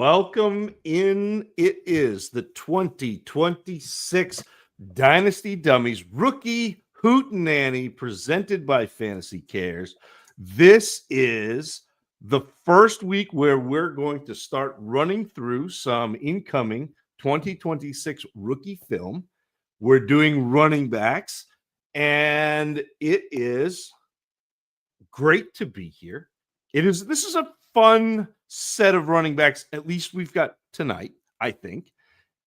Welcome in. It is the 2026 Dynasty Dummies Rookie Hootenanny presented by Fantasy Cares. This is the first week where we're going to start running through some incoming 2026 rookie film. We're doing running backs, and it is great to be here. This is a fun set of running backs, at least we've got tonight, I think.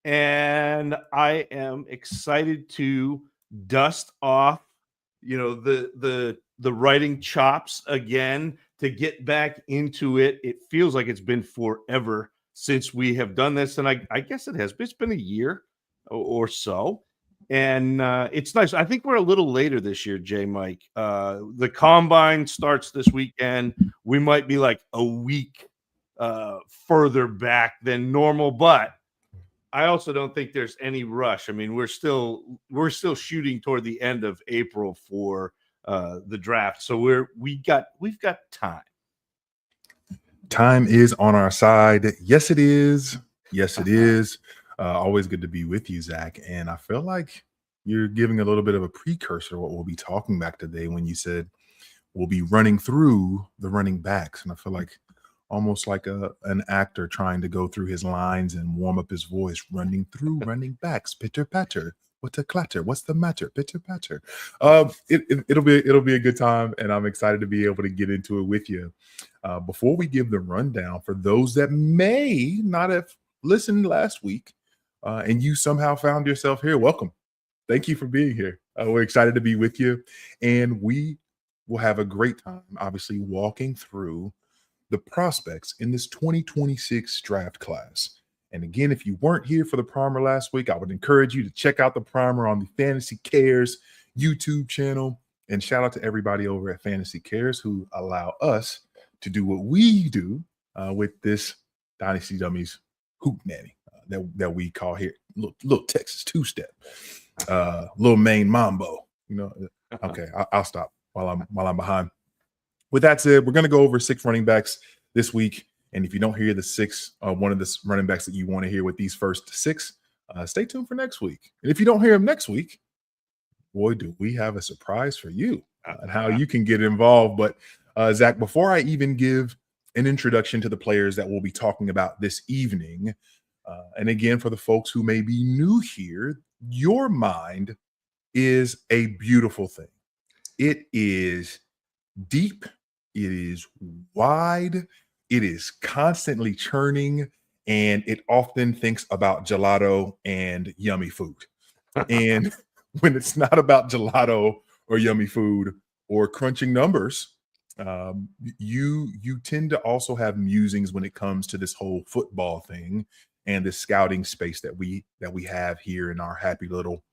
And I am excited to dust off, the writing chops again to get back into it. It feels like it's been forever since we have done this, and I guess it has. It's been a year or so. And it's nice. I think we're a little later this year, JMic. The combine starts this weekend. We might be like a week further back than normal, but I also don't think there's any rush. I mean, we're still shooting toward the end of April for the draft, so we've got time. Time is on our side. Yes, it is. Yes, it is. Always good to be with you, Zach. And I feel like you're giving a little bit of a precursor to what we'll be talking about today when you said we'll be running through the running backs. And I feel like almost like an actor trying to go through his lines and warm up his voice, running through running backs, pitter patter. What a clatter? What's the matter? Pitter patter. It'll be a good time, and I'm excited to be able to get into it with you. Before we give the rundown, for those that may not have listened last week, and you somehow found yourself here, welcome. Thank you for being here. We're excited to be with you, and we will have a great time, obviously, walking through the prospects in this 2026 draft class. And again, if you weren't here for the primer last week, I would encourage you to check out the primer on the Fantasy Cares YouTube channel. And shout out to everybody over at Fantasy Cares who allow us to do what we do with this Dynasty Dummies Hootenanny. That we call here little Texas two-step, little Maine mambo. Okay, I'll stop while I'm behind. With that said, we're going to go over 6 running backs this week, and if you don't hear the 6, one of the running backs that you want to hear with these first 6, stay tuned for next week. And if you don't hear them next week, boy, do we have a surprise for you and how you can get involved. But Zach, before I even give an introduction to the players that we'll be talking about this evening. And again, for the folks who may be new here, your mind is a beautiful thing. It is deep. It is wide. It is constantly churning. And it often thinks about gelato and yummy food. And when it's not about gelato or yummy food or crunching numbers, you tend to also have musings when it comes to this whole football thing and the scouting space that we have here in our happy little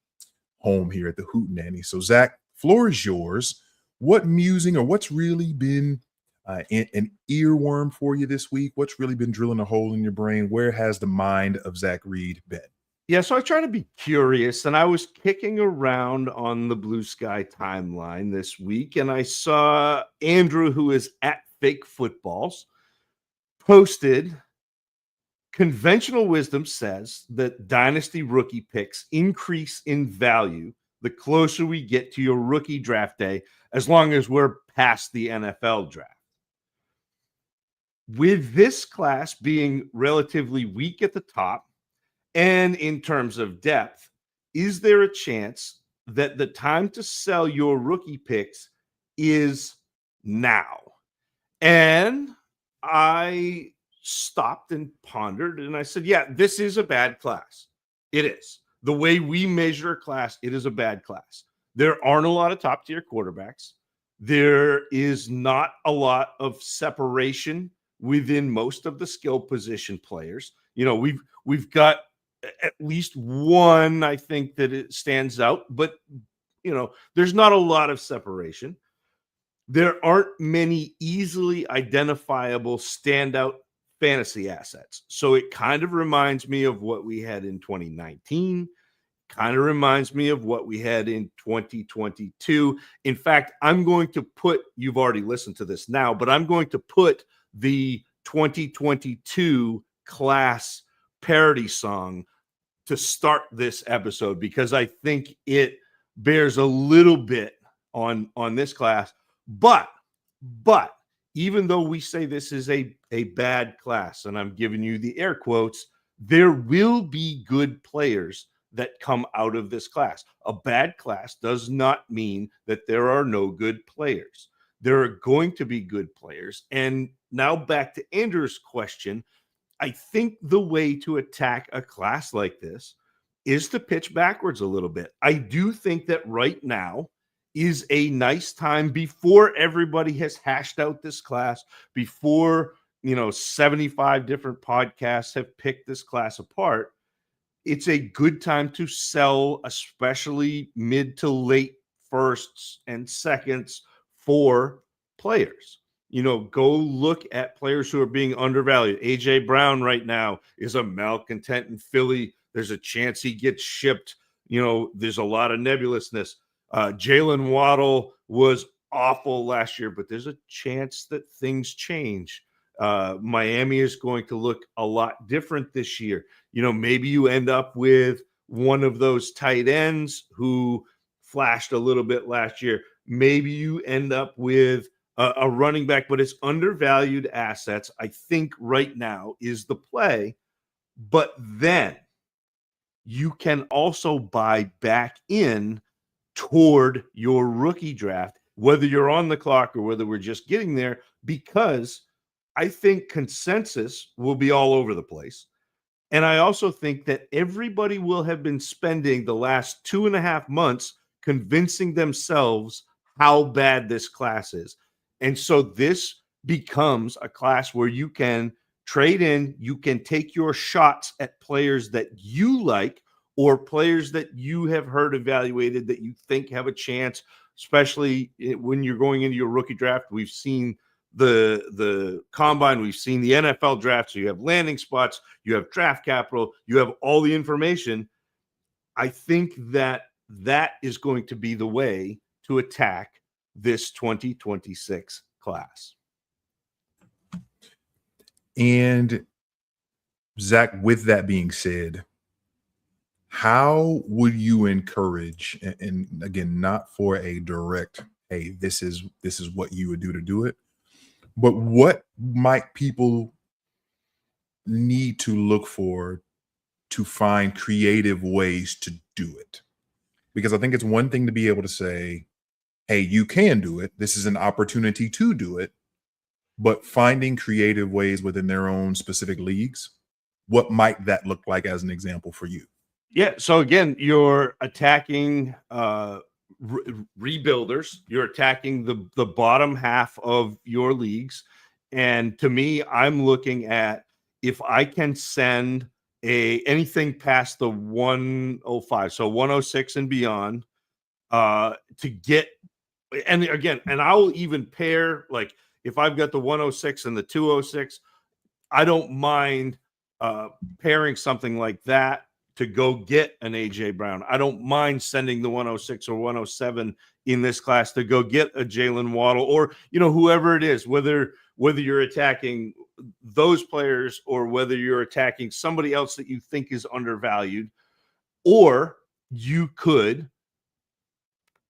home here at the Hootenanny. So, Zach, floor is yours. What musing or what's really been an earworm for you this week? What's really been drilling a hole in your brain? Where has the mind of Zach Reed been? Yeah, so I try to be curious, and I was kicking around on the Blue Sky timeline this week, and I saw Andrew, who is at Fake Footballs, posted conventional wisdom says that dynasty rookie picks increase in value the closer we get to your rookie draft day, as long as we're past the NFL draft. With this class being relatively weak at the top and in terms of depth, is there a chance that the time to sell your rookie picks is now? And I stopped and pondered, and I said, yeah, this is a bad class. It is. The way we measure a class, it is a bad class. There aren't a lot of top-tier quarterbacks. There is not a lot of separation within most of the skill position players. We've got at least one, I think, that it stands out, but there's not a lot of separation. There aren't many easily identifiable standout fantasy assets. So it kind of reminds me of what we had in 2019, kind of reminds me of what we had in 2022. In fact, I'm going to put, you've already listened to this now, but I'm going to put the 2022 class parody song to start this episode, because I think it bears a little bit on this class. But even though we say this is a bad class, and I'm giving you the air quotes, there will be good players that come out of this class. A bad class does not mean that there are no good players. There are going to be good players. And now back to Andrew's question, I think the way to attack a class like this is to pitch backwards a little bit. I do think that right now is a nice time, before everybody has hashed out this class, before 75 different podcasts have picked this class apart. It's a good time to sell, especially mid to late firsts and seconds for players. Go look at players who are being undervalued. AJ Brown right now is a malcontent in Philly. There's a chance he gets shipped. There's a lot of nebulousness. Jalen Waddle was awful last year, but there's a chance that things change. Miami is going to look a lot different this year. Maybe you end up with one of those tight ends who flashed a little bit last year. Maybe you end up with a running back, but it's undervalued assets. I think right now is the play. But then you can also buy back in toward your rookie draft, whether you're on the clock or whether we're just getting there, because I think consensus will be all over the place. And I also think that everybody will have been spending the last 2.5 months convincing themselves how bad this class is. And so this becomes a class where you can trade in, you can take your shots at players that you like, or players that you have heard evaluated that you think have a chance, especially when you're going into your rookie draft. We've seen the combine, we've seen the NFL draft, so you have landing spots, you have draft capital, you have all the information. I think that is going to be the way to attack this 2026 class. And Zac, with that being said, how would you encourage, and again, not for a direct, hey, this is what you would do to do it, but what might people need to look for to find creative ways to do it? Because I think it's one thing to be able to say, hey, you can do it. This is an opportunity to do it. But finding creative ways within their own specific leagues, what might that look like as an example for you? Yeah. So again, you're attacking rebuilders. You're attacking the bottom half of your leagues. And to me, I'm looking at, if I can send anything past the 105, so 106 and beyond, to get, and again, and I'll even pair, like if I've got the 106 and the 206, I don't mind pairing something like that to go get an AJ Brown. I don't mind sending the 106 or 107 in this class to go get a Jalen Waddle, or whoever it is, whether you're attacking those players or whether you're attacking somebody else that you think is undervalued, or you could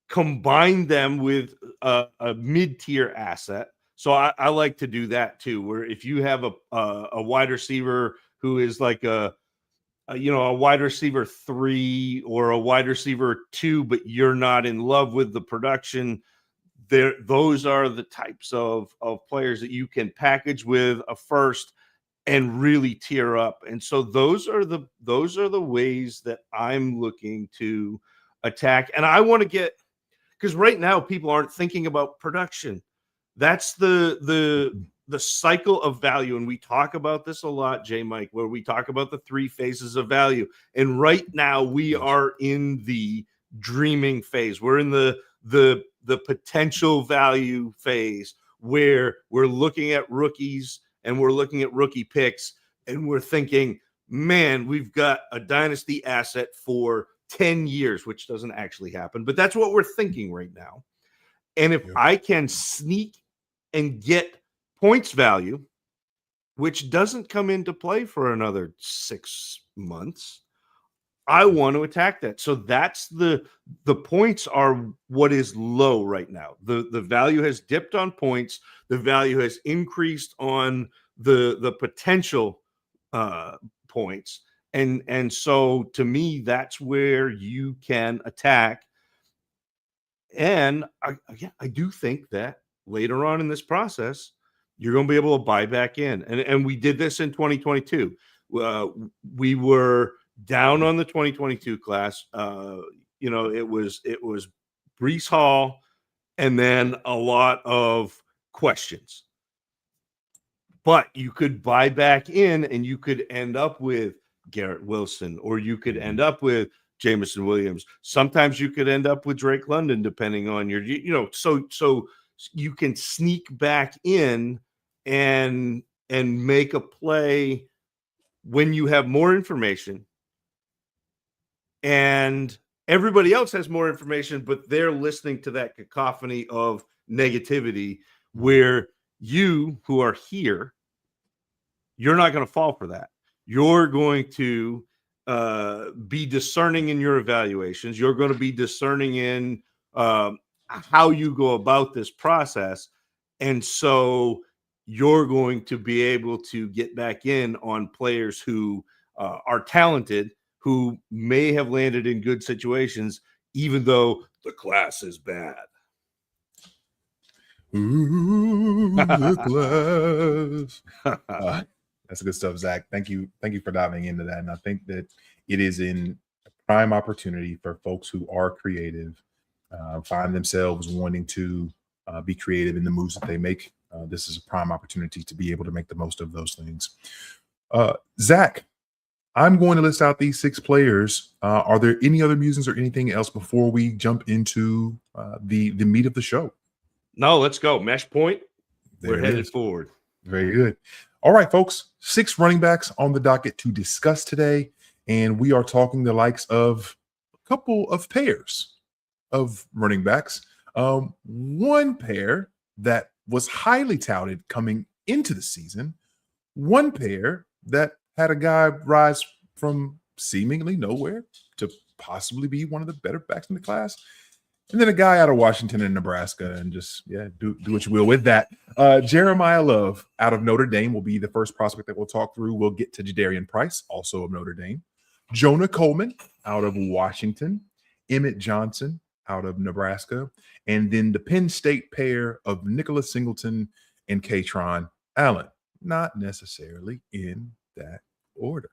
combine them with a mid-tier asset. So I like to do that too, where if you have a wide receiver who is like a wide receiver 3 or a wide receiver 2, but you're not in love with the production, those are the types of players that you can package with a first and really tier up. And so those are the ways that I'm looking to attack. And I want to get, because right now people aren't thinking about production. That's the cycle of value. And we talk about this a lot, JMic, where we talk about the 3 phases of value. And right now we are in the dreaming phase. We're in the potential value phase, where we're looking at rookies and we're looking at rookie picks and we're thinking, man, we've got a dynasty asset for 10 years, which doesn't actually happen, but that's what we're thinking right now. And if I can sneak and get points value which doesn't come into play for another 6 months. I want to attack that. So that's the points are what is low right now. The value has dipped on points. The value has increased on the potential points. And so to me, that's where you can attack. And I do think that later on in this process, you're going to be able to buy back in. And we did this in 2022. We were down on the 2022 class. It was Brees Hall and then a lot of questions. But you could buy back in and you could end up with Garrett Wilson, or you could end up with Jameson Williams. Sometimes you could end up with Drake London, depending on your, so you can sneak back in and make a play when you have more information and everybody else has more information, but they're listening to that cacophony of negativity where you who are here, you're not going to fall for that. You're going to be discerning in your evaluations. You're going to be discerning in how you go about this process. And so you're going to be able to get back in on players who are talented, who may have landed in good situations, even though the class is bad. Ooh, the class. That's good stuff, Zach. Thank you for diving into that. And I think that it is in a prime opportunity for folks who are creative, find themselves wanting to be creative in the moves that they make. This is a prime opportunity to be able to make the most of those things. Zach, I'm going to list out these 6 players. Are there any other musings or anything else before we jump into the meat of the show? No, let's go. Mesh point. We're headed forward. Very good. All right, folks. 6 running backs on the docket to discuss today. And we are talking the likes of a couple of pairs of running backs. One pair that was highly touted coming into the season. One pair that had a guy rise from seemingly nowhere to possibly be one of the better backs in the class. And then a guy out of Washington and Nebraska, and just, do what you will with that. Jeremiyah Love out of Notre Dame will be the first prospect that we'll talk through. We'll get to Jadarian Price, also of Notre Dame. Jonah Coleman out of Washington. Emmett Johnson out of Nebraska. And then the Penn State pair of Nicholas Singleton and Kaytron Allen. Not necessarily in that order.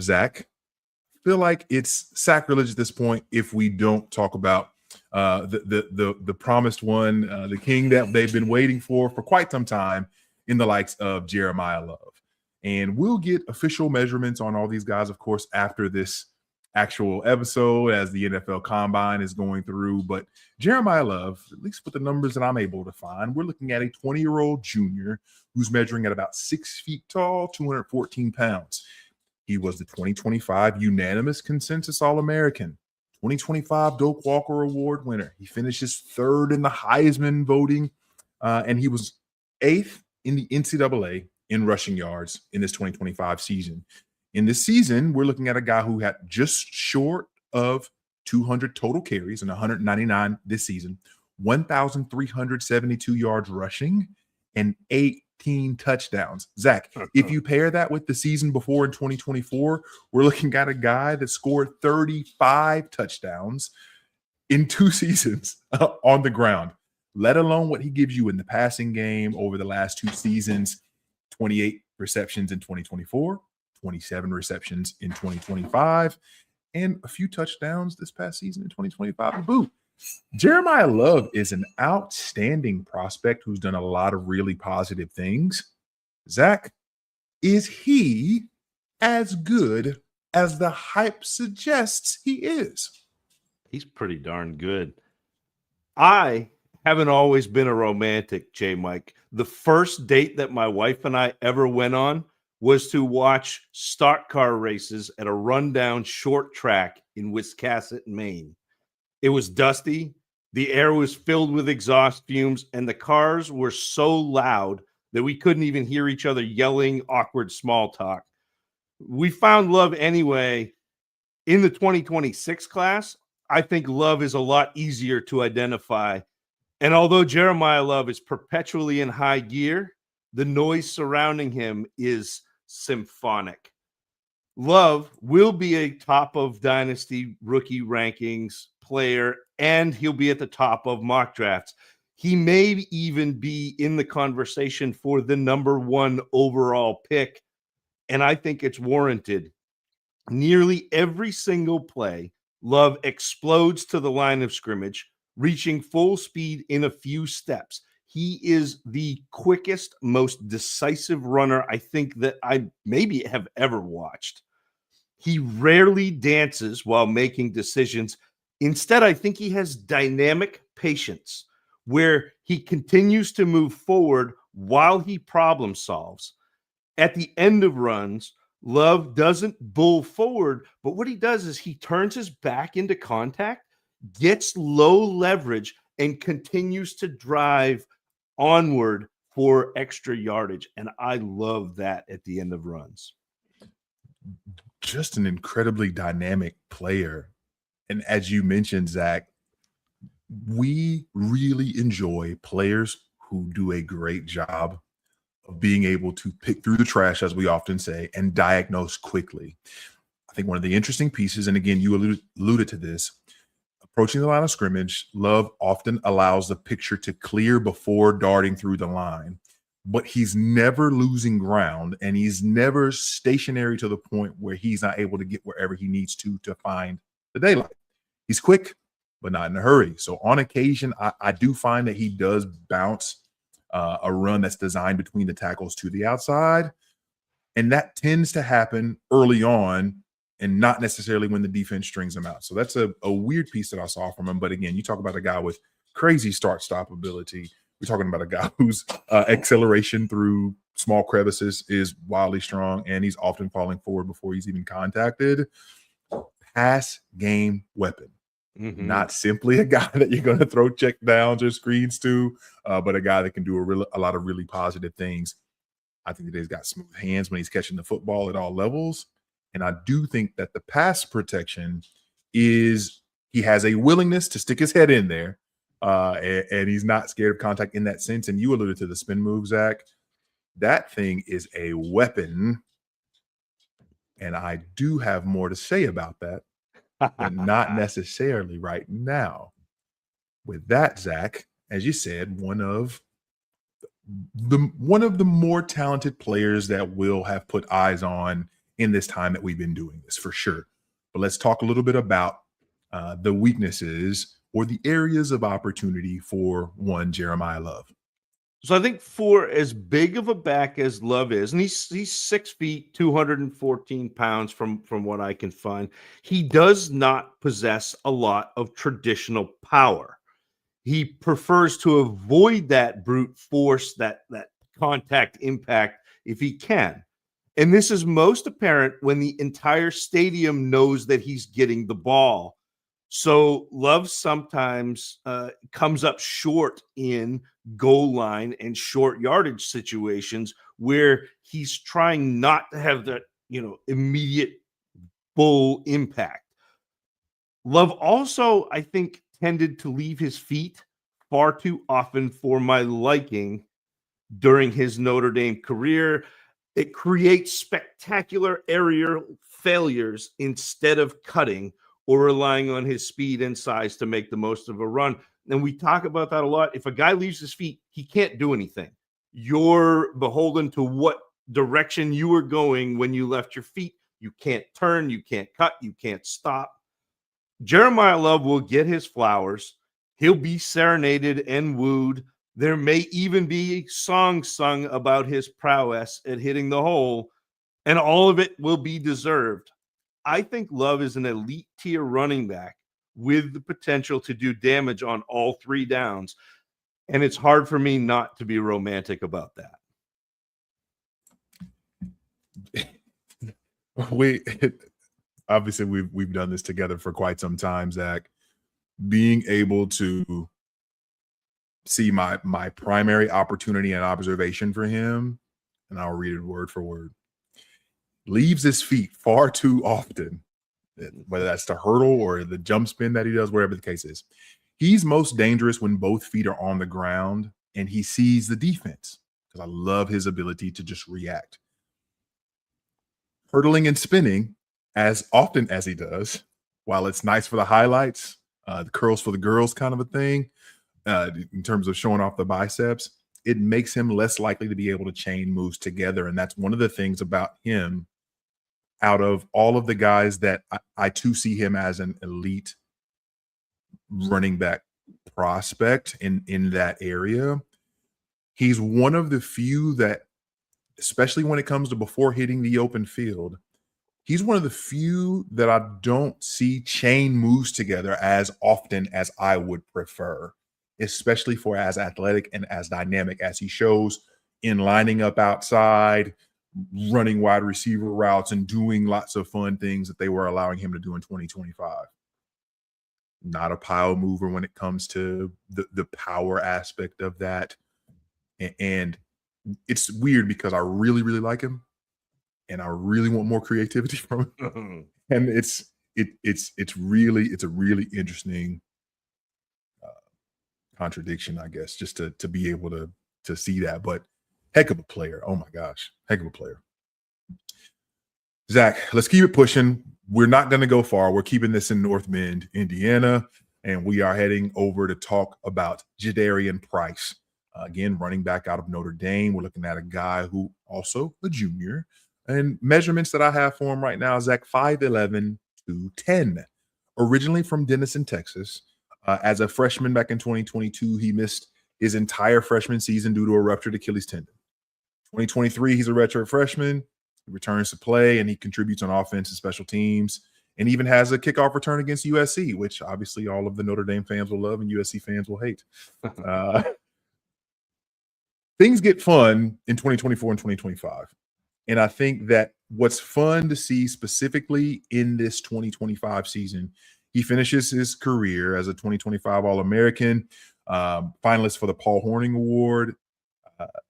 Zach, feel like it's sacrilege at this point if we don't talk about the promised one, the king that they've been waiting for quite some time, in the likes of Jeremiyah Love. And we'll get official measurements on all these guys, of course, after this actual episode, as the NFL Combine is going through. But Jeremiyah Love, at least with the numbers that I'm able to find, we're looking at a 20-year-old junior who's measuring at about 6 feet tall, 214 pounds. He was the 2025 unanimous consensus All-American, 2025 Doak Walker Award winner. He finishes 3rd in the Heisman voting, and he was 8th in the NCAA in rushing yards in this 2025 season. In this season, we're looking at a guy who had just short of 200 total carries and 199 this season, 1,372 yards rushing, and 18 touchdowns. Zach, if you pair that with the season before in 2024, we're looking at a guy that scored 35 touchdowns in 2 seasons on the ground, let alone what he gives you in the passing game over the last 2 seasons. 28 receptions in 2024, 27 receptions in 2025, and a few touchdowns this past season in 2025 to boot. Jeremiyah Love is an outstanding prospect who's done a lot of really positive things. Zach, is he as good as the hype suggests he is? He's pretty darn good. I haven't always been a romantic, JMic. The first date that my wife and I ever went on was to watch stock car races at a rundown short track in Wiscasset, Maine. It was dusty. The air was filled with exhaust fumes, and the cars were so loud that we couldn't even hear each other yelling awkward small talk. We found Love anyway in the 2026 class. I think Love is a lot easier to identify. And although Jeremiyah Love is perpetually in high gear, the noise surrounding him is symphonic. Love will be a top of Dynasty rookie rankings player, and he'll be at the top of mock drafts. He may even be in the conversation for the number 1 overall pick, and I think it's warranted. Nearly every single play, Love explodes to the line of scrimmage, reaching full speed in a few steps. He is the quickest, most decisive runner I think that I maybe have ever watched. He rarely dances while making decisions. Instead, I think he has dynamic patience where he continues to move forward while he problem solves. At the end of runs, Love doesn't bull forward, but what he does is he turns his back into contact, gets low leverage, and continues to drive onward for extra yardage. And I love that at the end of runs. Just an incredibly dynamic player. And as you mentioned, Zac, we really enjoy players who do a great job of being able to pick through the trash, as we often say, and diagnose quickly. I think one of the interesting pieces, and again, you alluded to this, approaching the line of scrimmage, Love often allows the picture to clear before darting through the line, but he's never losing ground, and he's never stationary to the point where he's not able to get wherever he needs to find the daylight. He's quick, but not in a hurry. So on occasion, I do find that he does bounce a run that's designed between the tackles to the outside. And that tends to happen early on and not necessarily when the defense strings him out. So that's a weird piece that I saw from him. But again, you talk about a guy with crazy start-stop ability. We're talking about a guy whose acceleration through small crevices is wildly strong, and he's often falling forward before he's even contacted. Pass game weapon. Mm-hmm. Not simply a guy that you're going to throw check downs or screens to, but a guy that can do a lot of really positive things. I think that he's got smooth hands when he's catching the football at all levels. And I do think that the pass protection is he has a willingness to stick his head in there, and he's not scared of contact in that sense. And you alluded to the spin move, Zac. That thing is a weapon. And I do have more to say about that, but not necessarily right now. With that, Zac, as you said, one of the more talented players that we'll have put eyes on in this time that we've been doing this, for sure. But let's talk a little bit about the weaknesses or the areas of opportunity for one Jeremiyah Love. So I think for as big of a back as Love is, and he's 6 feet, 214 pounds from what I can find, he does not possess a lot of traditional power. He prefers to avoid that brute force, that contact impact if he can. And this is most apparent when the entire stadium knows that he's getting the ball. So Love sometimes comes up short in goal line and short yardage situations where he's trying not to have that, immediate bull impact. Love also, I think, tended to leave his feet far too often for my liking during his Notre Dame career. It creates spectacular aerial failures instead of cutting or relying on his speed and size to make the most of a run. And we talk about that a lot. If a guy leaves his feet, he can't do anything. You're beholden to what direction you were going when you left your feet. You can't turn, you can't cut, you can't stop. Jeremiyah Love will get his flowers. He'll be serenaded and wooed. There may even be songs sung about his prowess at hitting the hole, and all of it will be deserved. I think Love is an elite tier running back with the potential to do damage on all 3 downs. And it's hard for me not to be romantic about that. Obviously we've done this together for quite some time, Zac. Being able to see my primary opportunity and observation for him, and I'll read it word for word. Leaves his feet far too often, whether that's the hurdle or the jump spin that he does, whatever the case is. He's most dangerous when both feet are on the ground and he sees the defense, because I love his ability to just react. Hurdling and spinning as often as he does, while it's nice for the highlights, the curls for the girls kind of a thing, in terms of showing off the biceps, it makes him less likely to be able to chain moves together. And that's one of the things about him, out of all of the guys that I too see him as an elite running back prospect in that area. He's one of the few that, especially when it comes to before hitting the open field, he's one of the few that I don't see chain moves together as often as I would prefer, especially for as athletic and as dynamic as he shows in lining up outside, running wide receiver routes, and doing lots of fun things that they were allowing him to do in 2025. Not a pile mover when it comes to the power aspect of that. And it's weird because I really, really like him and I really want more creativity from him. And it's a really interesting contradiction, I guess, just to be able to see that. But heck of a player. Oh my gosh. Heck of a player. Zac, let's keep it pushing. We're not going to go far. We're keeping this in North Bend, Indiana, and we are heading over to talk about Jadarian Price. Again, running back out of Notre Dame. We're looking at a guy who also a junior. And measurements that I have for him right now, Zac, 5'11", 210. Originally from Denison, Texas. As a freshman back in 2022, he missed his entire freshman season due to a ruptured Achilles tendon. 2023, he's a redshirt freshman. He returns to play, and he contributes on offense and special teams, and even has a kickoff return against USC, which obviously all of the Notre Dame fans will love and USC fans will hate. Things get fun in 2024 and 2025. And I think that what's fun to see specifically in this 2025 season, he finishes his career as a 2025 All-American, finalist for the Paul Hornung Award,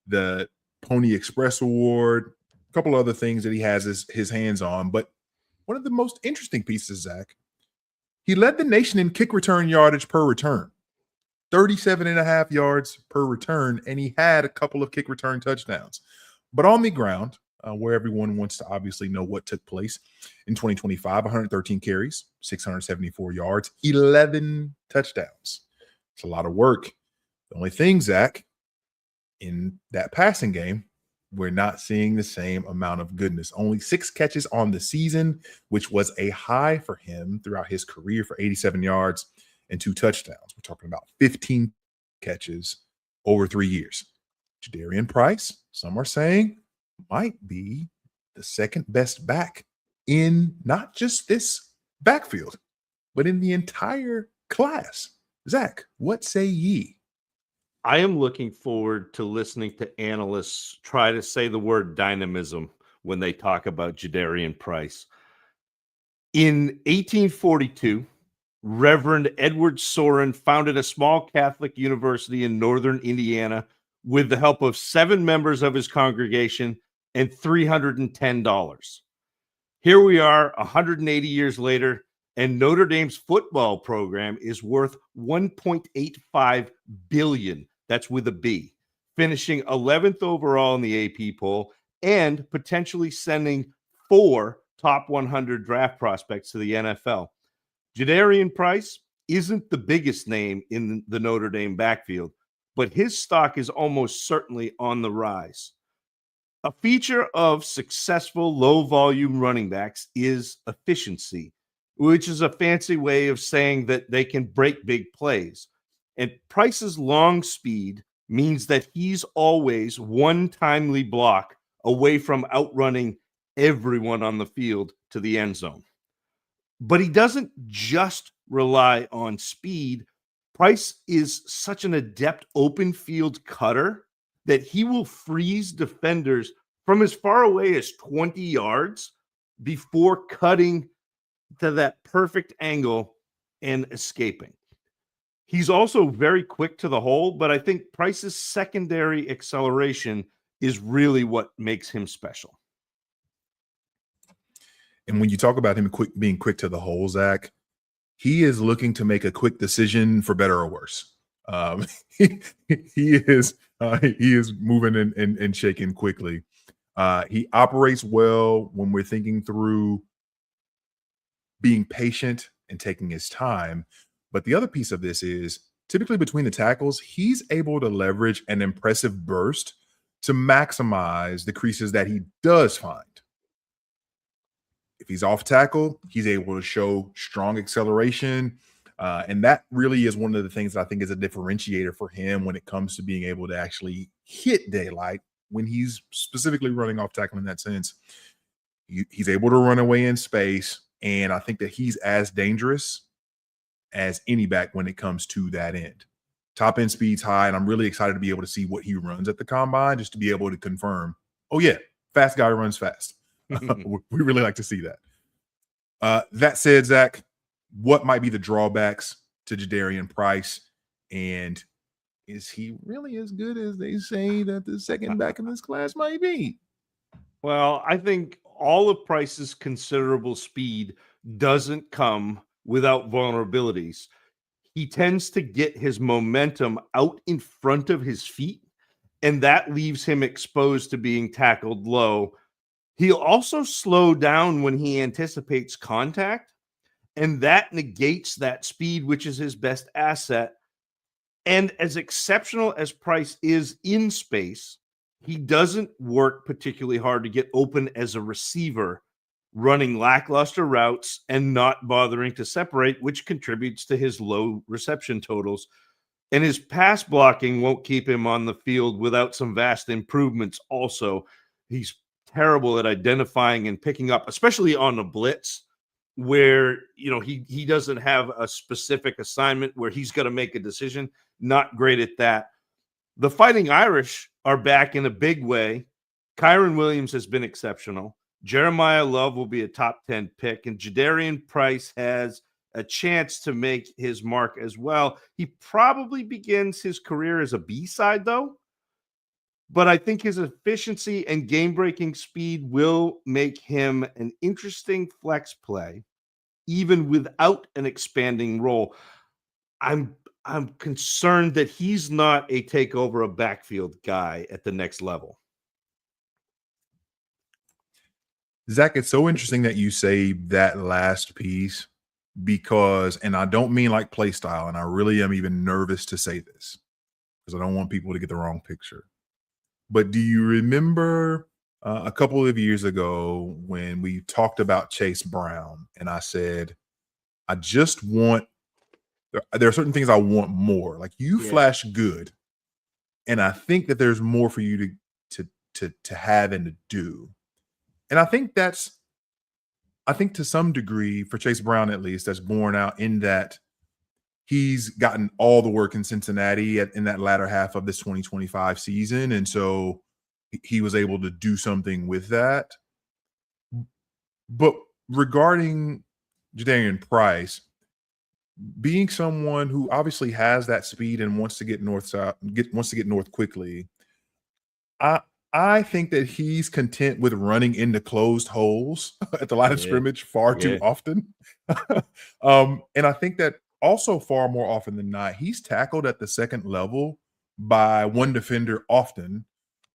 the Pony Express Award, a couple other things that he has his hands on. But one of the most interesting pieces, Zac, he led the nation in kick return yardage per return, 37.5 yards per return, and he had a couple of kick return touchdowns. But on the ground, where everyone wants to obviously know what took place in 2025, 113 carries, 674 yards, 11 touchdowns. It's a lot of work. The only thing, Zac, in that passing game, we're not seeing the same amount of goodness. Only 6 catches on the season, which was a high for him throughout his career for 87 yards and 2 touchdowns. We're talking about 15 catches over 3 years. Jadarian Price, some are saying, might be the second best back in not just this backfield, but in the entire class. Zac, what say ye? I am looking forward to listening to analysts try to say the word dynamism when they talk about Jadarian Price. In 1842, Reverend Edward Soren founded a small Catholic university in northern Indiana with the help of 7 members of his congregation and $310. Here we are 180 years later, and Notre Dame's football program is worth $1.85 billion. That's with a B, finishing 11th overall in the AP poll and potentially sending 4 top 100 draft prospects to the NFL. Jadarian Price isn't the biggest name in the Notre Dame backfield, but his stock is almost certainly on the rise. A feature of successful low-volume running backs is efficiency, which is a fancy way of saying that they can break big plays. And Price's long speed means that he's always one timely block away from outrunning everyone on the field to the end zone. But he doesn't just rely on speed. Price is such an adept open field cutter that he will freeze defenders from as far away as 20 yards before cutting to that perfect angle and escaping. He's also very quick to the hole, but I think Price's secondary acceleration is really what makes him special. And when you talk about him being quick to the hole, Zac, he is looking to make a quick decision for better or worse. He is moving and shaking quickly. He operates well when we're thinking through being patient and taking his time. But the other piece of this is typically between the tackles, he's able to leverage an impressive burst to maximize the creases that he does find. If he's off tackle, he's able to show strong acceleration. And that really is one of the things that I think is a differentiator for him when it comes to being able to actually hit daylight when he's specifically running off tackle in that sense. He's able to run away in space. And I think that he's as dangerous as any back when it comes to that end. Top end speed's high, and I'm really excited to be able to see what he runs at the combine, just to be able to confirm, oh yeah, fast guy runs fast. We really like to see that. That said, Zac, what might be the drawbacks to Jadarian Price? And is he really as good as they say that the second back in this class might be? Well, I think all of Price's considerable speed doesn't come without vulnerabilities. He tends to get his momentum out in front of his feet, and that leaves him exposed to being tackled low. He'll also slow down when he anticipates contact, and that negates that speed, which is his best asset. And as exceptional as Price is in space, he doesn't work particularly hard to get open as a receiver, running lackluster routes and not bothering to separate, which contributes to his low reception totals. And his pass blocking won't keep him on the field without some vast improvements also. He's terrible at identifying and picking up, especially on the blitz, where he doesn't have a specific assignment where he's got to make a decision. Not great at that. The Fighting Irish are back in a big way. Kyron Williams has been exceptional. Jeremiyah Love will be a top 10 pick, and Jadarian Price has a chance to make his mark as well. He probably begins his career as a B-side, though. But I think his efficiency and game-breaking speed will make him an interesting flex play, even without an expanding role. I'm concerned that he's not a takeover a backfield guy at the next level. Zac, it's so interesting that you say that last piece because, and I don't mean like play style, and I really am even nervous to say this because I don't want people to get the wrong picture. But do you remember a couple of years ago when we talked about Chase Brown and I said, I just want, there are certain things I want more. Like you flash good, and I think that there's more for you to have and to do. And I think to some degree, for Chase Brown at least, that's borne out in that he's gotten all the work in Cincinnati in that latter half of this 2025 season. And so he was able to do something with that. But regarding Jadarian Price, being someone who obviously has that speed and wants to get north quickly, I think that he's content with running into closed holes at the line of scrimmage far too often. And I think that also far more often than not, he's tackled at the second level by one defender often,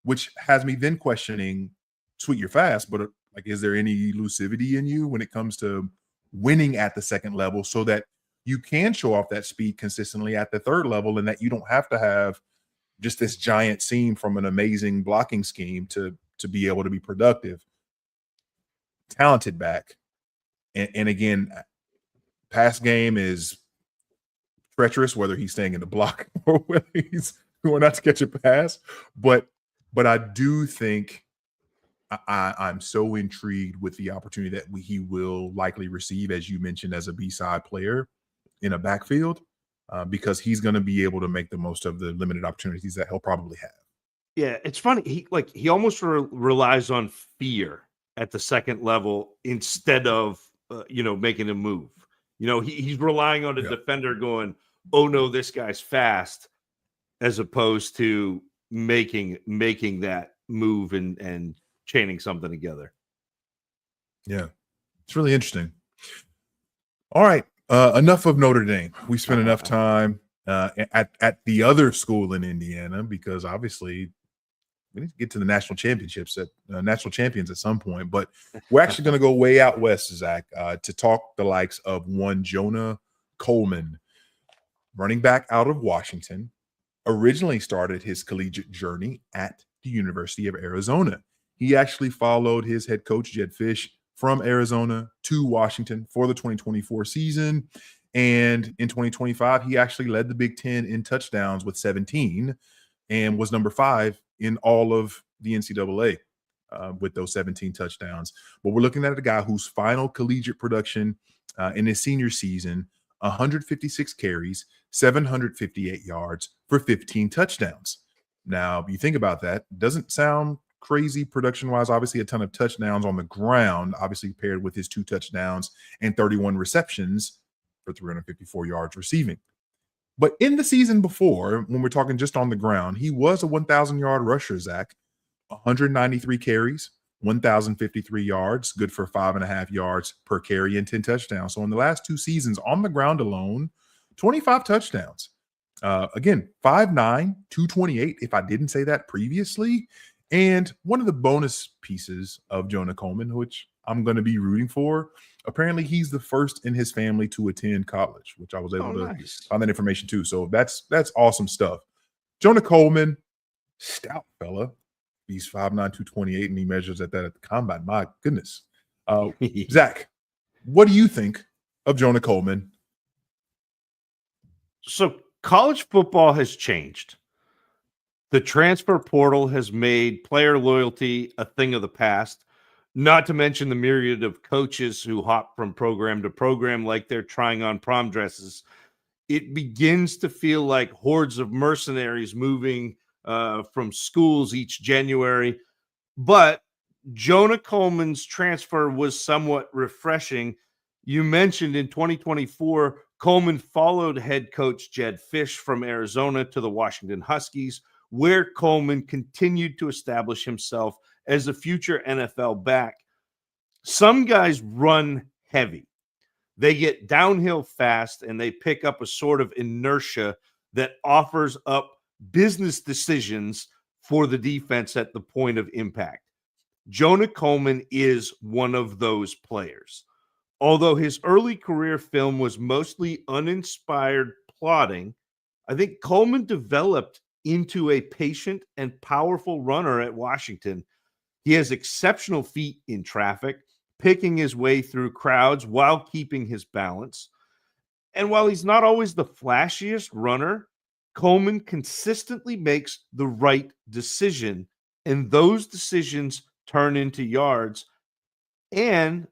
which has me then questioning, sweet, you're fast, but like, is there any elusivity in you when it comes to winning at the second level so that you can show off that speed consistently at the third level and that you don't have to have just this giant seam from an amazing blocking scheme to be able to be productive. Talented back. And again, pass game is treacherous, whether he's staying in the block or whether he's going out to catch a pass. But I do think I'm so intrigued with the opportunity that he will likely receive, as you mentioned, as a B-side player in a backfield. Because he's going to be able to make the most of the limited opportunities that he'll probably have. Yeah, it's funny. He almost relies on fear at the second level instead of making a move. He's relying on a defender going, oh no, this guy's fast, as opposed to making that move and chaining something together. Yeah, it's really interesting. All right, enough of Notre Dame. We spent enough time at the other school in Indiana, because obviously we need to get to the national championships at national champions at some point. But we're actually going to go way out west, Zach, to talk the likes of one Jonah Coleman, running back out of Washington. Originally started his collegiate journey at the University of Arizona. He actually followed his head coach, Jed Fish, from Arizona to Washington for the 2024 season. And in 2025, he actually led the Big Ten in touchdowns with 17 and was number 5 in all of the NCAA with those 17 touchdowns. But we're looking at a guy whose final collegiate production in his senior season, 156 carries, 758 yards for 15 touchdowns. Now, you think about that, doesn't sound crazy production-wise. Obviously, a ton of touchdowns on the ground, obviously paired with his 2 touchdowns and 31 receptions for 354 yards receiving. But in the season before, when we're talking just on the ground, he was a 1,000-yard rusher, Zach. 193 carries, 1,053 yards, good for 5.5 yards per carry and 10 touchdowns. So in the last 2 seasons on the ground alone, 25 touchdowns. Again, 5'9", 228, if I didn't say that previously. And one of the bonus pieces of Jonah Coleman, which I'm going to be rooting for, apparently he's the first in his family to attend college, which I was able to find that information too. So that's awesome stuff. Jonah Coleman, stout fella. He's 5'9", 228, and he measures at that at the combine. My goodness. Zach, what do you think of Jonah Coleman? So college football has changed. The transfer portal has made player loyalty a thing of the past, not to mention the myriad of coaches who hop from program to program like they're trying on prom dresses. It begins to feel like hordes of mercenaries moving from schools each January. But Jonah Coleman's transfer was somewhat refreshing. You mentioned in 2024, Coleman followed head coach Jed Fish from Arizona to the Washington Huskies, where Coleman continued to establish himself as a future NFL back. Some guys run heavy. They get downhill fast, and they pick up a sort of inertia that offers up business decisions for the defense at the point of impact. Jonah Coleman is one of those players. Although his early career film was mostly uninspired plotting, I think Coleman developed into a patient and powerful runner at Washington. He has exceptional feet in traffic, picking his way through crowds while keeping his balance. And while he's not always the flashiest runner, Coleman consistently makes the right decision, and those decisions turn into yards. And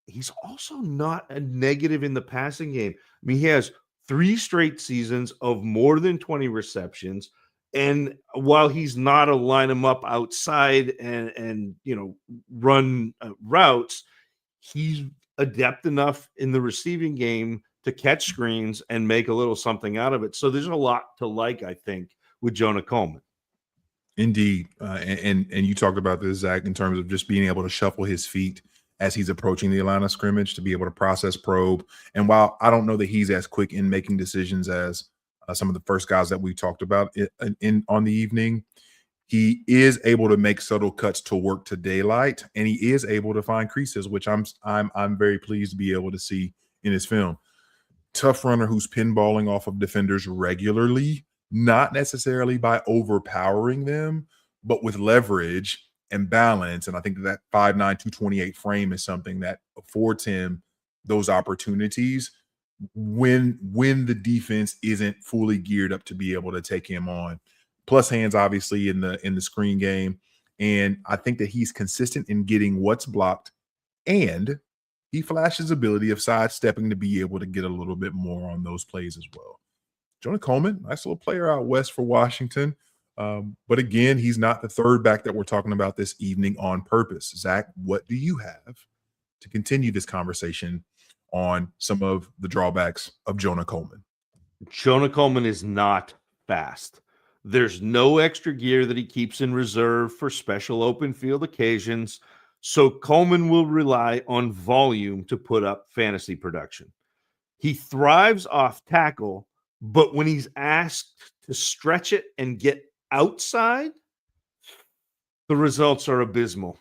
he's also not a negative in the passing game. I mean, he has 3 straight seasons of more than 20 receptions. And while he's not a line him up outside and run routes, he's adept enough in the receiving game to catch screens and make a little something out of it. So there's a lot to like, I think, with Jonah Coleman. Indeed. And you talked about this, Zach, in terms of just being able to shuffle his feet as he's approaching the line of scrimmage, to be able to process, probe. And while I don't know that he's as quick in making decisions as some of the first guys that we talked about on the evening, he is able to make subtle cuts to work to daylight, and he is able to find creases, which I'm very pleased to be able to see in his film. Tough runner who's pinballing off of defenders regularly, not necessarily by overpowering them, but with leverage and balance. And I think that 5'9", 228 frame is something that affords him those opportunities when the defense isn't fully geared up to be able to take him on. Plus hands, obviously, in the screen game. And I think that he's consistent in getting what's blocked, and he flashes ability of sidestepping to be able to get a little bit more on those plays as well. Jonah Coleman, nice little player out west for Washington. But again, he's not the third back that we're talking about this evening on purpose. Zach, what do you have to continue this conversation on some of the drawbacks of Jonah Coleman? Jonah Coleman is not fast. There's no extra gear that he keeps in reserve for special open field occasions, so Coleman will rely on volume to put up fantasy production. He thrives off tackle, but when he's asked to stretch it and get outside, the results are abysmal.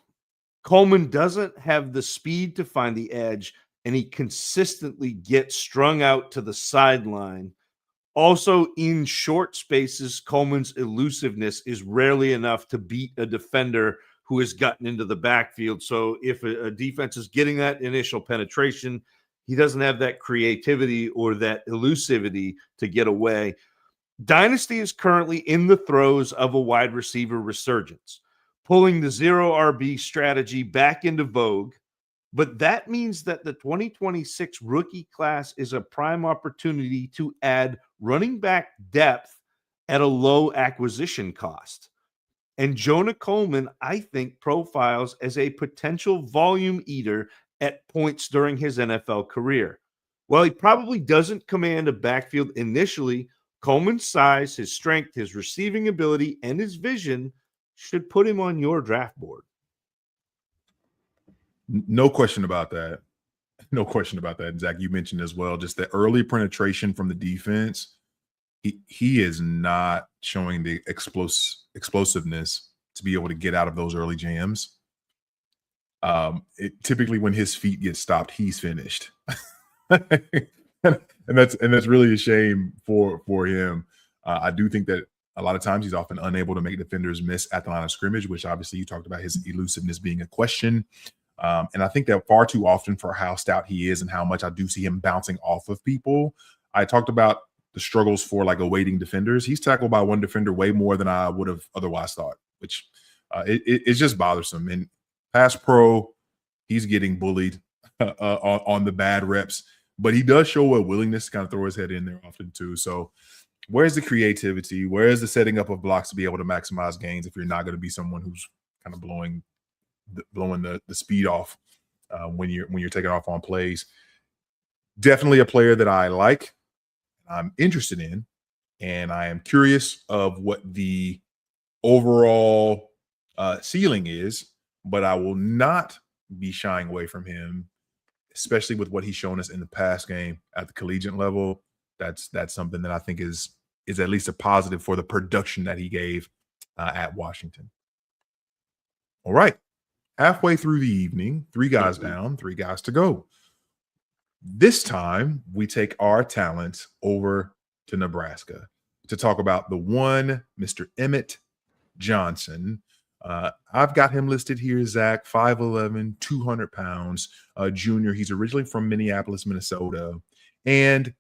Coleman doesn't have the speed to find the edge, and he consistently gets strung out to the sideline. Also, in short spaces, Coleman's elusiveness is rarely enough to beat a defender who has gotten into the backfield. So if a defense is getting that initial penetration, he doesn't have that creativity or that elusivity to get away. Dynasty is currently in the throes of a wide receiver resurgence, pulling the zero RB strategy back into vogue. But that means that the 2026 rookie class is a prime opportunity to add running back depth at a low acquisition cost. And Jonah Coleman, I think, profiles as a potential volume eater at points during his NFL career. While he probably doesn't command a backfield initially, Coleman's size, his strength, his receiving ability, and his vision should put him on your draft board. No question about that. No question about that. Zach, you mentioned as well, just the early penetration from the defense. He is not showing the explosiveness to be able to get out of those early jams. Typically when his feet get stopped, he's finished. and that's really a shame for him. I do think that a lot of times he's often unable to make defenders miss at the line of scrimmage, which obviously you talked about his elusiveness being a question. And I think that far too often for how stout he is and how much I do see him bouncing off of people. I talked about the struggles for like awaiting defenders. He's tackled by one defender way more than I would have otherwise thought, which it's just bothersome. And pass pro, he's getting bullied on the bad reps, but he does show a willingness to kind of throw his head in there often too. So where's the creativity? Where's the setting up of blocks to be able to maximize gains if you're not going to be someone who's kind of blowing the speed off when you're taking off on plays? Definitely a player that I like, I'm interested in, and I am curious of what the overall ceiling is, but I will not be shying away from him, especially with what he's shown us in the past game at the collegiate level. That's something that I think is at least a positive for the production that he gave at Washington. All right. Halfway through the evening, 3 guys down, 3 guys to go. This time, we take our talents over to Nebraska to talk about the one Mr. Emmett Johnson. I've got him listed here, Zach, 5'11", 200 pounds, junior. He's originally from Minneapolis, Minnesota. And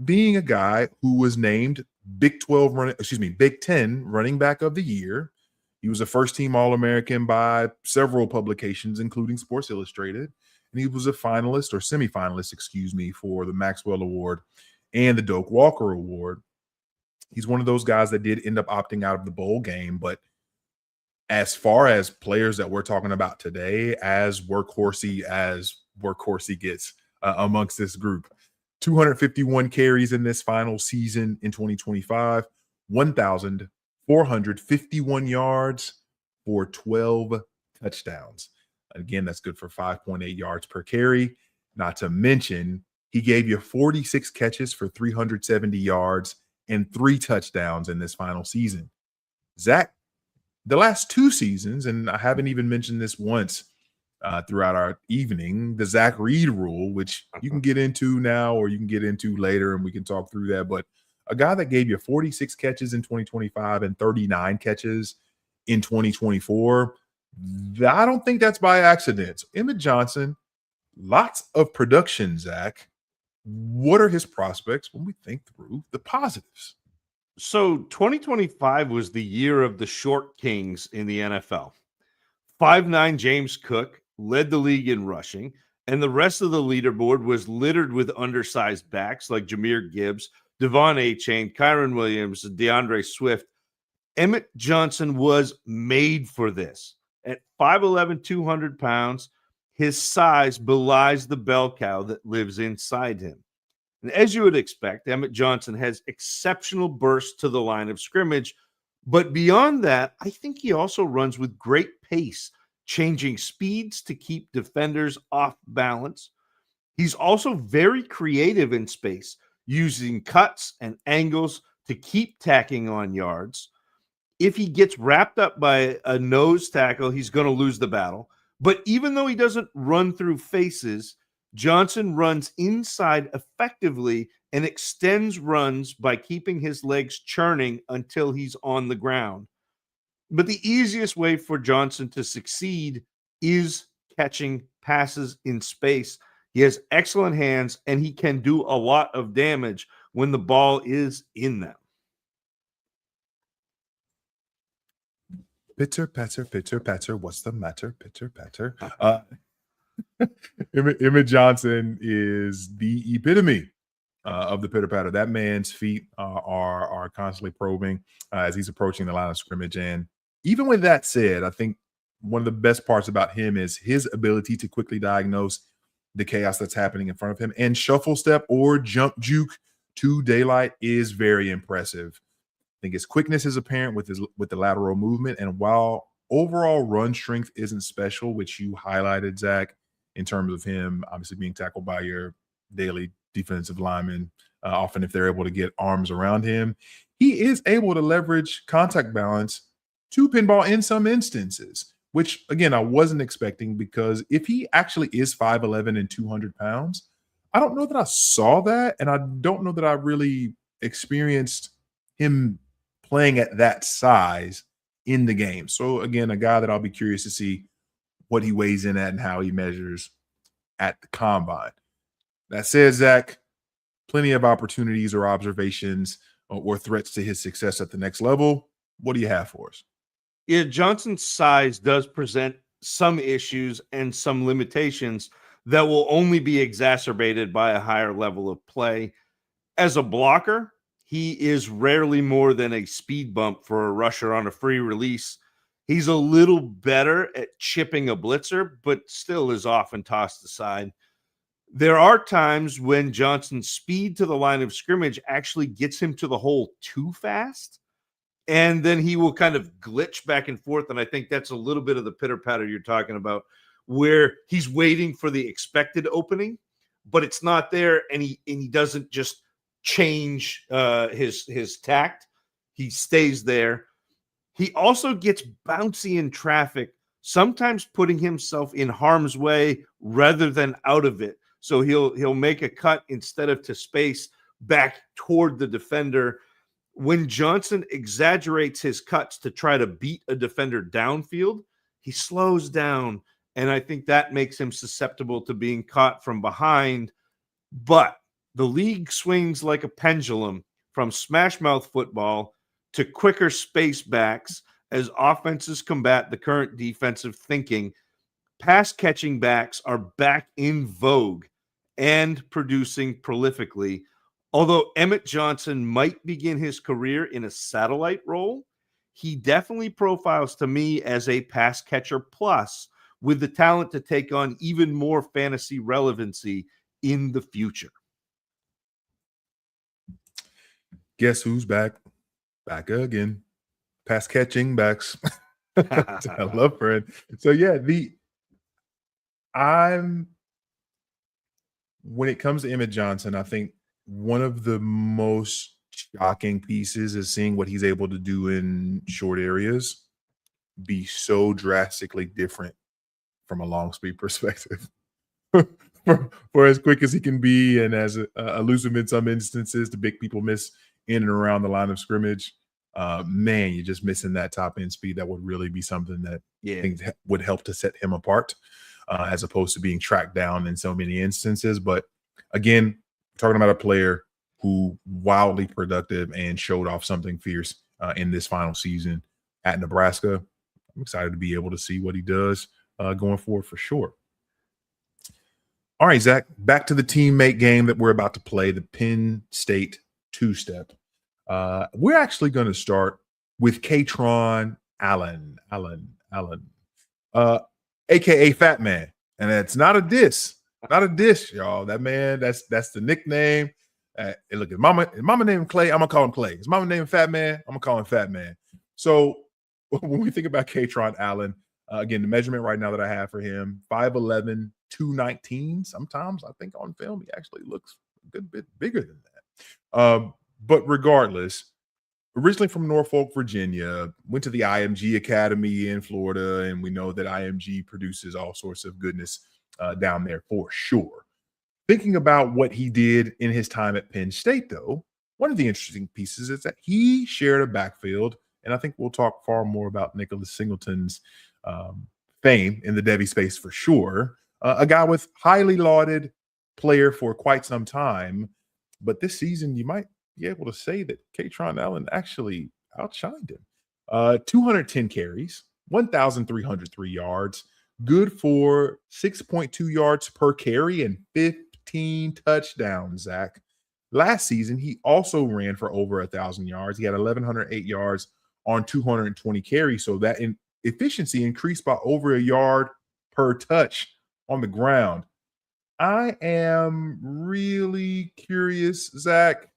being a guy who was named Big 10 running back of the year. He was a first-team All-American by several publications, including Sports Illustrated. And he was a finalist or semifinalist, for the Maxwell Award and the Doak Walker Award. He's one of those guys that did end up opting out of the bowl game. But as far as players that we're talking about today, as workhorse gets amongst this group, 251 carries in this final season in 2025, 1,451 yards for 12 touchdowns. Again, that's good for 5.8 yards per carry. Not to mention, he gave you 46 catches for 370 yards and 3 touchdowns in this final season. Zach, the last 2 seasons, and I haven't even mentioned this once throughout our evening, the Zach Reed rule, which you can get into now or you can get into later and we can talk through that. But a guy that gave you 46 catches in 2025 and 39 catches in 2024, I don't think that's by accident. Emmett Johnson, lots of production, Zach. What are his prospects when we think through the positives? So 2025 was the year of the short kings in the NFL. 5'9" James Cook led the league in rushing, and the rest of the leaderboard was littered with undersized backs like Jahmyr Gibbs, Devon Achane, Kyron Williams, DeAndre Swift. Emmett Johnson was made for this. At 5'11", 200 pounds, his size belies the bell cow that lives inside him. And as you would expect, Emmett Johnson has exceptional bursts to the line of scrimmage. But beyond that, I think he also runs with great pace, changing speeds to keep defenders off balance. He's also very creative in space, using cuts and angles to keep tacking on yards. If he gets wrapped up by a nose tackle, he's going to lose the battle. But even though he doesn't run through faces, Johnson runs inside effectively and extends runs by keeping his legs churning until he's on the ground. But the easiest way for Johnson to succeed is catching passes in space. He has excellent hands and he can do a lot of damage when the ball is in them. Pitter, patter, what's the matter? Pitter, patter. Emmett Johnson is the epitome of the pitter patter. That man's feet are constantly probing as he's approaching the line of scrimmage. And even with that said, I think one of the best parts about him is his ability to quickly diagnose the chaos that's happening in front of him. And shuffle step or jump juke to daylight is very impressive. I think his quickness is apparent with the lateral movement. And while overall run strength isn't special, which you highlighted, Zach, in terms of him obviously being tackled by your daily defensive linemen, often if they're able to get arms around him, he is able to leverage contact balance to pinball in some instances, which, again, I wasn't expecting, because if he actually is 5'11" and 200 pounds, I don't know that I saw that, and I don't know that I really experienced him playing at that size in the game. So, again, a guy that I'll be curious to see what he weighs in at and how he measures at the combine. That said, Zach, plenty of opportunities or observations or threats to his success at the next level. What do you have for us? Yeah, Johnson's size does present some issues and some limitations that will only be exacerbated by a higher level of play. As a blocker, he is rarely more than a speed bump for a rusher on a free release. He's a little better at chipping a blitzer, but still is often tossed aside. There are times when Johnson's speed to the line of scrimmage actually gets him to the hole too fast, and then he will kind of glitch back and forth. And I think that's a little bit of the pitter patter you're talking about, where he's waiting for the expected opening, but it's not there, and he doesn't just change his tact. He stays there. He also gets bouncy in traffic, sometimes putting himself in harm's way rather than out of it. So he'll make a cut instead of to space back toward the defender. When Johnson exaggerates his cuts to try to beat a defender downfield, he slows down, and I think that makes him susceptible to being caught from behind. But the league swings like a pendulum from smash mouth football to quicker space backs as offenses combat the current defensive thinking. Pass catching backs are back in vogue and producing prolifically. Although Emmett Johnson might begin his career in a satellite role, he definitely profiles to me as a pass catcher plus, with the talent to take on even more fantasy relevancy in the future. Guess who's back? Back again. Pass catching backs. I love Fred. So yeah, when it comes to Emmett Johnson, I think one of the most shocking pieces is seeing what he's able to do in short areas be so drastically different from a long speed perspective. for as quick as he can be and as elusive in some instances to big people miss in and around the line of scrimmage. Man, you're just missing that top end speed. That would really be something that I think would help to set him apart, as opposed to being tracked down in so many instances. But again, talking about a player who wildly productive and showed off something fierce in this final season at Nebraska. I'm excited to be able to see what he does going forward for sure. All right, Zach, back to the teammate game that we're about to play, the Penn State two-step. We're actually going to start with Kaytron Allen, a.k.a. Fat Man. And that's not a diss, y'all. That man, that's the nickname. Look, his mama named him Clay, I'm gonna call him Clay. His mama named him Fat Man, I'm gonna call him Fat Man. So when we think about Kaytron Allen, again, the measurement right now that I have for him, 5'11", 219. Sometimes I think on film he actually looks a good bit bigger than that. But regardless, originally from Norfolk, Virginia, went to the IMG Academy in Florida, and we know that IMG produces all sorts of goodness down there for sure. Thinking about what he did in his time at Penn State, though, one of the interesting pieces is that he shared a backfield, and I think we'll talk far more about Nicholas Singleton's fame in the Devy space for sure. A guy with highly lauded player for quite some time, but this season you might be able to say that Kaytron Allen actually outshined him. 210 carries, 1,303 yards, good for 6.2 yards per carry and 15 touchdowns, Zach. Last season, he also ran for over 1,000 yards. He had 1,108 yards on 220 carries, so that efficiency increased by over a yard per touch on the ground. I am really curious, Zach,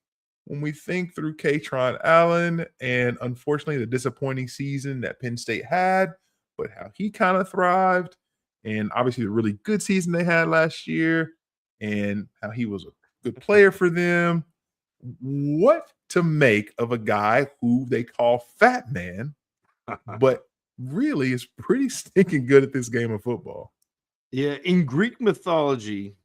when we think through Kaytron Allen and unfortunately the disappointing season that Penn State had, but how he kind of thrived, and obviously the really good season they had last year, and how he was a good player for them. What to make of a guy who they call Fat Man, but really is pretty stinking good at this game of football? Yeah, in Greek mythology,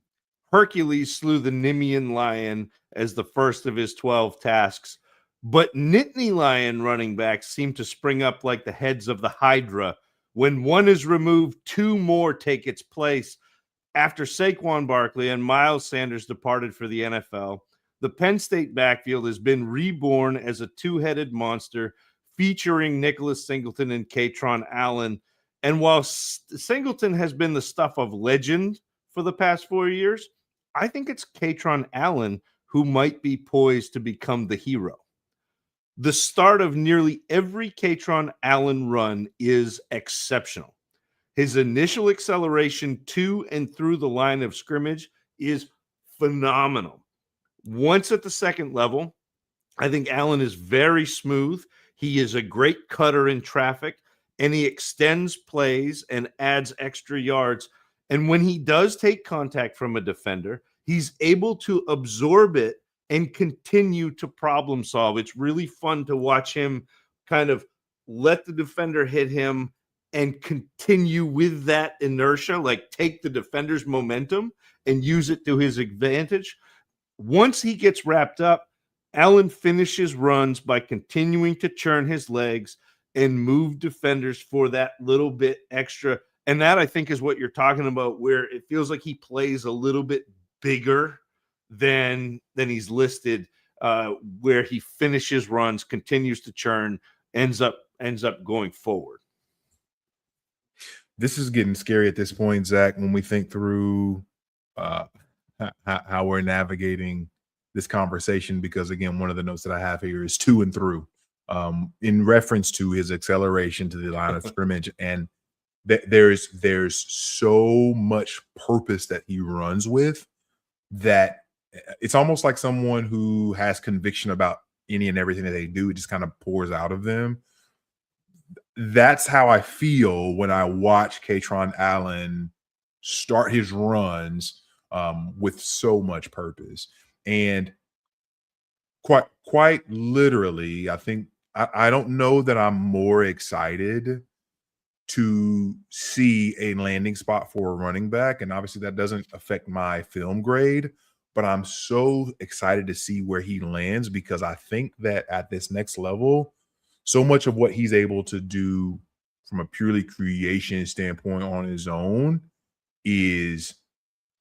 Hercules slew the Nemean lion as the first of his 12 tasks, but Nittany lion running backs seem to spring up like the heads of the Hydra. When one is removed, two more take its place. After Saquon Barkley and Miles Sanders departed for the NFL, the Penn State backfield has been reborn as a two-headed monster featuring Nicholas Singleton and Kaytron Allen. And while Singleton has been the stuff of legend for the past 4 years, I think it's Kaytron Allen who might be poised to become the hero. The start of nearly every Kaytron Allen run is exceptional. His initial acceleration to and through the line of scrimmage is phenomenal. Once at the second level, I think Allen is very smooth. He is a great cutter in traffic, and he extends plays and adds extra yards. And when he does take contact from a defender, he's able to absorb it and continue to problem solve. It's really fun to watch him kind of let the defender hit him and continue with that inertia, like take the defender's momentum and use it to his advantage. Once he gets wrapped up, Allen finishes runs by continuing to churn his legs and move defenders for that little bit extra. And that, I think, is what you're talking about, where it feels like he plays a little bit bigger than he's listed, where he finishes runs, continues to churn, ends up going forward. This is getting scary at this point, Zach, when we think through how we're navigating this conversation, because again, one of the notes that I have here is to and through, in reference to his acceleration to the line of scrimmage, and there's so much purpose that he runs with that it's almost like someone who has conviction about any and everything that they do. It just kind of pours out of them. That's how I feel when I watch Kaytron Allen start his runs with so much purpose. And quite literally, I think I don't know that I'm more excited to see a landing spot for a running back. And obviously that doesn't affect my film grade, but I'm so excited to see where he lands, because I think that at this next level, so much of what he's able to do from a purely creation standpoint on his own is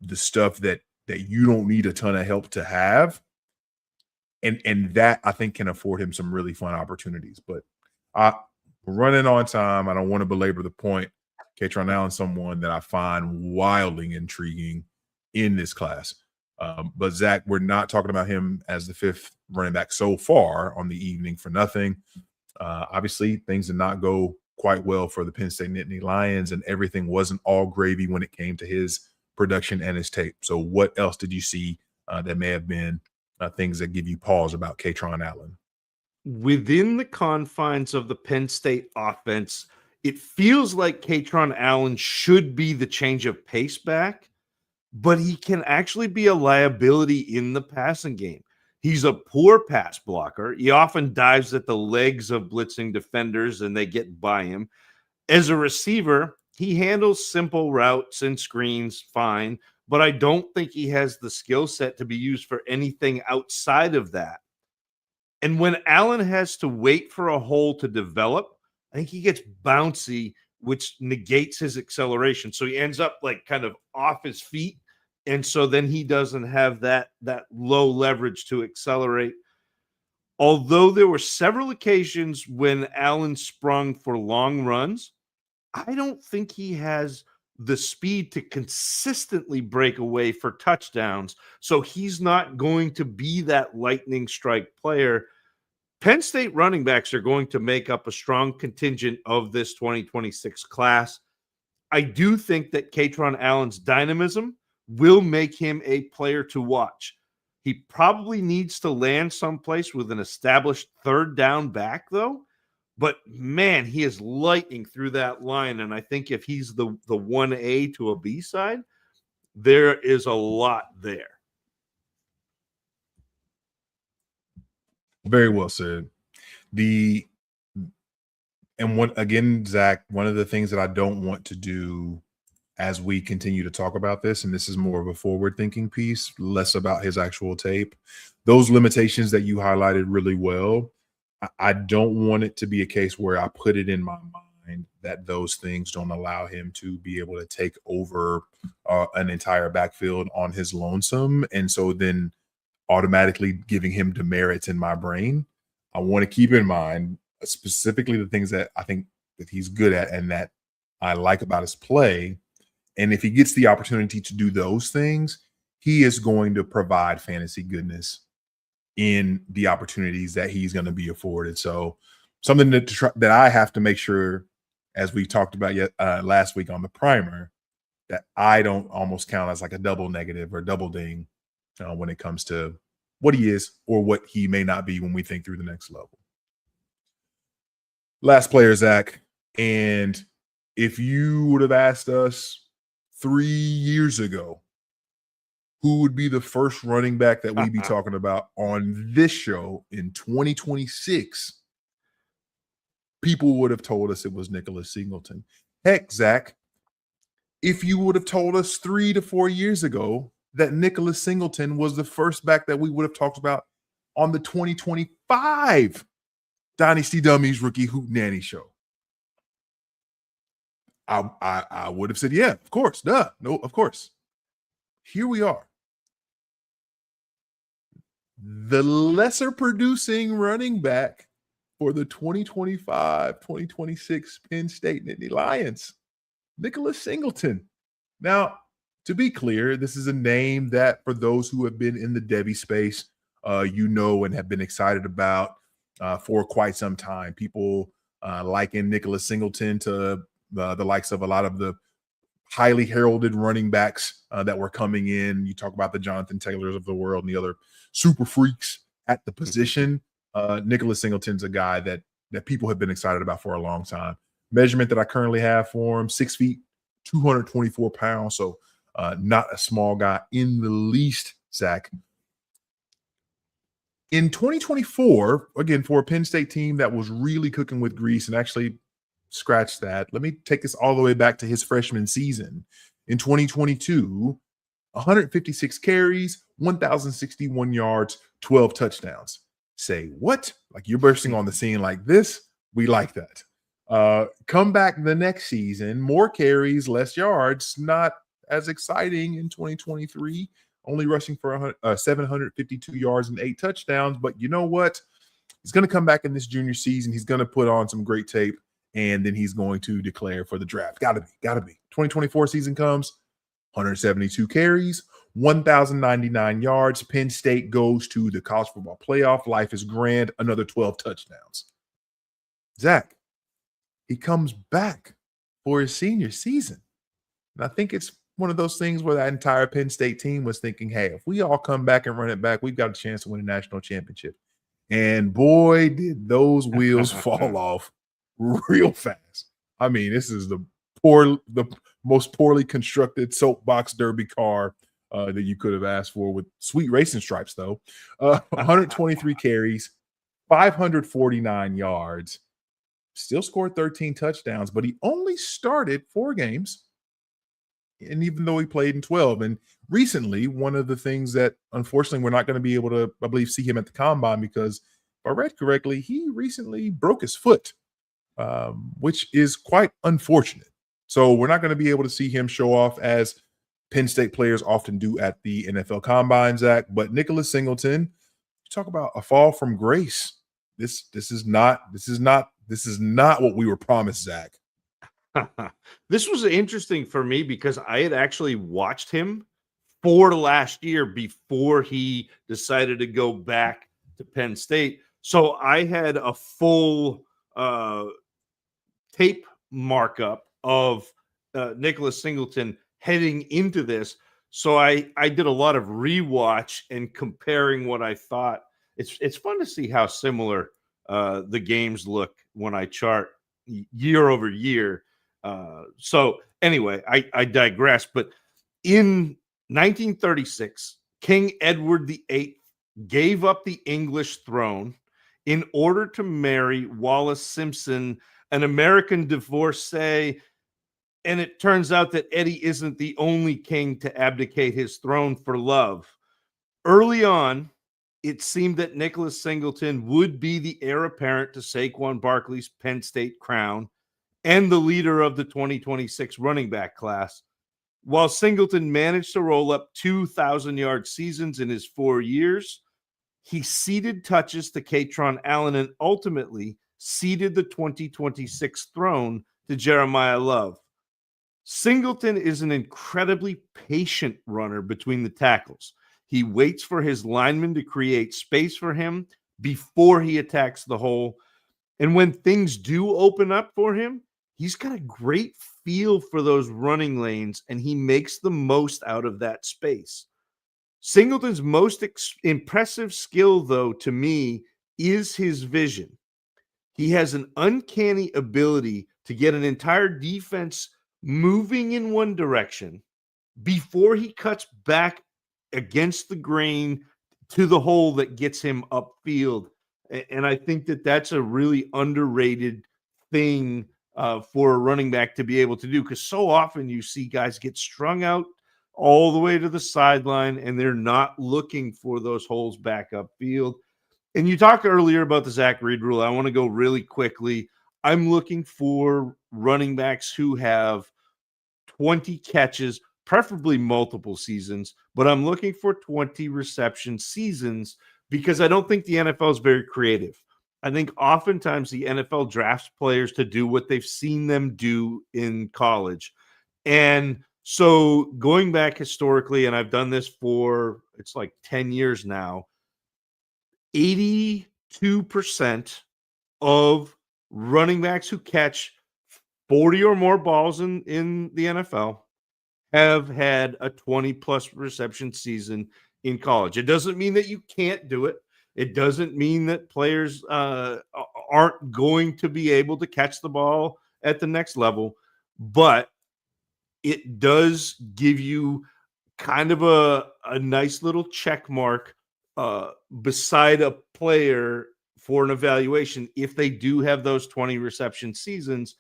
the stuff that you don't need a ton of help to have. And that, I think, can afford him some really fun opportunities. But we're running on time. I don't want to belabor the point. Kaytron Allen, someone that I find wildly intriguing in this class. But Zach, we're not talking about him as the fifth running back so far on the evening for nothing. Obviously, things did not go quite well for the Penn State Nittany Lions, and everything wasn't all gravy when it came to his production and his tape. So what else did you see that may have been things that give you pause about Kaytron Allen? Within the confines of the Penn State offense, it feels like Kaytron Allen should be the change of pace back, but he can actually be a liability in the passing game. He's a poor pass blocker. He often dives at the legs of blitzing defenders and they get by him. As a receiver, he handles simple routes and screens fine, but I don't think he has the skill set to be used for anything outside of that. And when Allen has to wait for a hole to develop, I think he gets bouncy, which negates his acceleration. So he ends up like kind of off his feet. And so then he doesn't have that low leverage to accelerate. Although there were several occasions when Allen sprung for long runs, I don't think he has the speed to consistently break away for touchdowns. So he's not going to be that lightning strike player. Penn State running backs are going to make up a strong contingent of this 2026 class. I do think that Kaytron Allen's dynamism will make him a player to watch. He probably needs to land someplace with an established third down back, though. But man, he is lightning through that line. And I think if he's the 1A to a B side, there is a lot there. Very well said. Zach, one of the things that I don't want to do as we continue to talk about this, and this is more of a forward-thinking piece, less about his actual tape, those limitations that you highlighted really well, I don't want it to be a case where I put it in my mind that those things don't allow him to be able to take over an entire backfield on his lonesome. And so then automatically giving him demerits in my brain. I want to keep in mind specifically the things that I think that he's good at and that I like about his play. And if he gets the opportunity to do those things, he is going to provide fantasy goodness in the opportunities that he's going to be afforded. So something that I have to make sure, as we talked about last week on the primer, that I don't almost count as like a double negative or double ding when it comes to what he is or what he may not be when we think through the next level. Last player, Zach. And if you would have asked us 3 years ago, who would be the first running back that we'd be talking about on this show in 2026, people would have told us it was Nicholas Singleton. Heck, Zach, if you would have told us 3 to 4 years ago that Nicholas Singleton was the first back that we would have talked about on the 2025 Dynasty Dummies Rookie Hootenanny show, I would have said, yeah, of course. Duh. No, of course. Here we are. The lesser producing running back for the 2025-2026 Penn State Nittany Lions, Nicholas Singleton. Now, to be clear, this is a name that for those who have been in the Debbie space, and have been excited about for quite some time. People liken Nicholas Singleton to the likes of a lot of the highly heralded running backs that were coming in. You talk about the Jonathan Taylors of the world and the other super freaks at the position. Nicholas Singleton's a guy that people have been excited about for a long time. Measurement that I currently have for him, 6 feet, 224 pounds. So not a small guy in the least, Zach. In 2024, again, for a Penn State team that was really cooking with grease, and actually scratch that, let me take this all the way back to his freshman season. In 2022, 156 carries, 1,061 yards, 12 touchdowns. Say what? Like, you're bursting on the scene like this? We like that. Come back the next season, more carries, less yards, not as exciting in 2023, only rushing for 752 yards and 8 touchdowns. But you know what? He's going to come back in this junior season. He's going to put on some great tape, and then he's going to declare for the draft. Got to be. 2024 season comes, 172 carries, 1,099 yards. Penn State goes to the college football playoff. Life is grand. Another 12 touchdowns. Zach, he comes back for his senior season. And I think it's one of those things where that entire Penn State team was thinking, hey, if we all come back and run it back, we've got a chance to win a national championship. And boy, did those wheels fall off real fast. I mean, this is the most poorly constructed soapbox derby car that you could have asked for, with sweet racing stripes, though. 123 carries, 549 yards, still scored 13 touchdowns, but he only started 4 games. And even though he played in 12, and recently, one of the things that unfortunately we're not going to be able to, I believe, see him at the combine, because if I read correctly, he recently broke his foot, which is quite unfortunate. So we're not going to be able to see him show off as Penn State players often do at the NFL combine, Zach. But Nicholas Singleton, you talk about a fall from grace. This is not what we were promised, Zach. This was interesting for me because I had actually watched him for last year before he decided to go back to Penn State. So I had a full tape markup of Nicholas Singleton heading into this. So I did a lot of rewatch and comparing what I thought. It's fun to see how similar the games look when I chart year over year. So anyway, I digress. But in 1936, King Edward VIII gave up the English throne in order to marry Wallis Simpson, an American divorcee. And it turns out that Eddie isn't the only king to abdicate his throne for love. Early on, it seemed that Nicholas Singleton would be the heir apparent to Saquon Barkley's Penn State crown and the leader of the 2026 running back class. While Singleton managed to roll up 2,000-yard seasons in his 4 years, he ceded touches to Kaytron Allen and ultimately ceded the 2026 throne to Jeremiyah Love. Singleton is an incredibly patient runner between the tackles. He waits for his linemen to create space for him before he attacks the hole. And when things do open up for him, he's got a great feel for those running lanes, and he makes the most out of that space. Singleton's most impressive skill, though, to me, is his vision. He has an uncanny ability to get an entire defense moving in one direction before he cuts back against the grain to the hole that gets him upfield. And I think that that's a really underrated thing for a running back to be able to do, because so often you see guys get strung out all the way to the sideline and they're not looking for those holes back upfield. And you talked earlier about the Zach Reed rule. I want to go really quickly. I'm looking for running backs who have 20 catches, preferably multiple seasons, but I'm looking for 20 reception seasons because I don't think the NFL is very creative. I think oftentimes the NFL drafts players to do what they've seen them do in college. And so going back historically, and I've done this for, it's like 10 years now, 82% of running backs who catch 40 or more balls in the NFL have had a 20-plus reception season in college. It doesn't mean that you can't do it. It doesn't mean that players aren't going to be able to catch the ball at the next level, but it does give you kind of a nice little check mark beside a player for an evaluation if they do have those 20 reception seasons.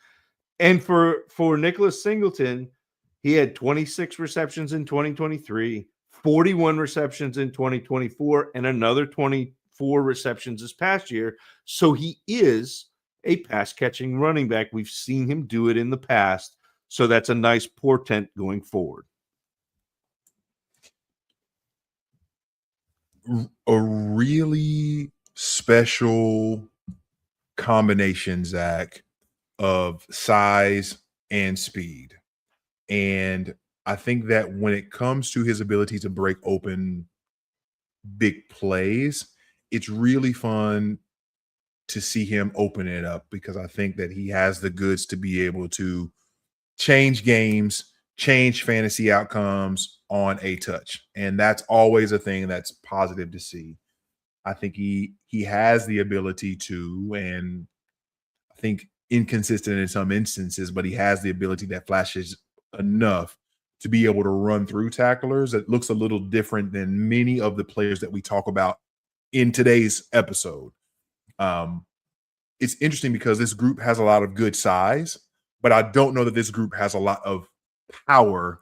And for Nicholas Singleton, he had 26 receptions in 2023, 41 receptions in 2024, and another 24 receptions this past year. So he is a pass-catching running back. We've seen him do it in the past. So that's a nice portent going forward. A really special combination, Zach, of size and speed. And I think that when it comes to his ability to break open big plays, it's really fun to see him open it up, because I think that he has the goods to be able to change games, change fantasy outcomes on a touch. And that's always a thing that's positive to see. I think he has the ability to, and I think inconsistent in some instances, but he has the ability that flashes enough to be able to run through tacklers. It looks a little different than many of the players that we talk about in today's episode. It's interesting because this group has a lot of good size, but I don't know that this group has a lot of power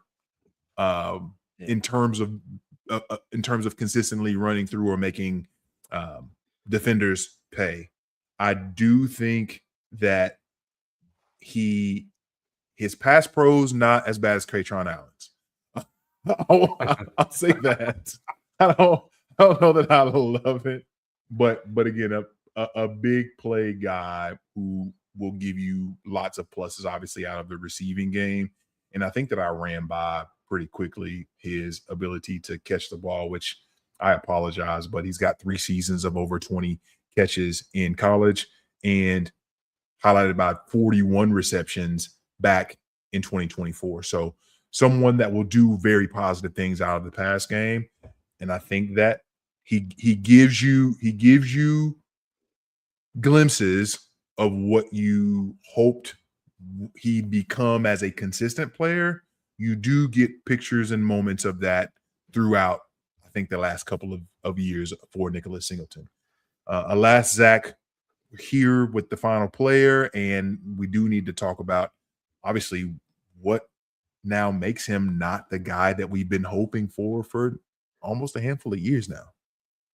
in terms of consistently running through or making defenders pay. I do think that his pass pro's not as bad as Kaytron Allen's. I'll say that. I don't know that I love it, but again, a big play guy who will give you lots of pluses, obviously, out of the receiving game. And I think that I ran by pretty quickly his ability to catch the ball, which I apologize, but he's got 3 seasons of over 20 catches in college and highlighted by 41 receptions back in 2024. So someone that will do very positive things out of the pass game. And I think that he gives you glimpses of what you hoped he'd become as a consistent player. You do get pictures and moments of that throughout, I think, the last couple of years for Nicholas Singleton. Alas, Zach, here with the final player, and we do need to talk about, obviously, what now makes him not the guy that we've been hoping for almost a handful of years now.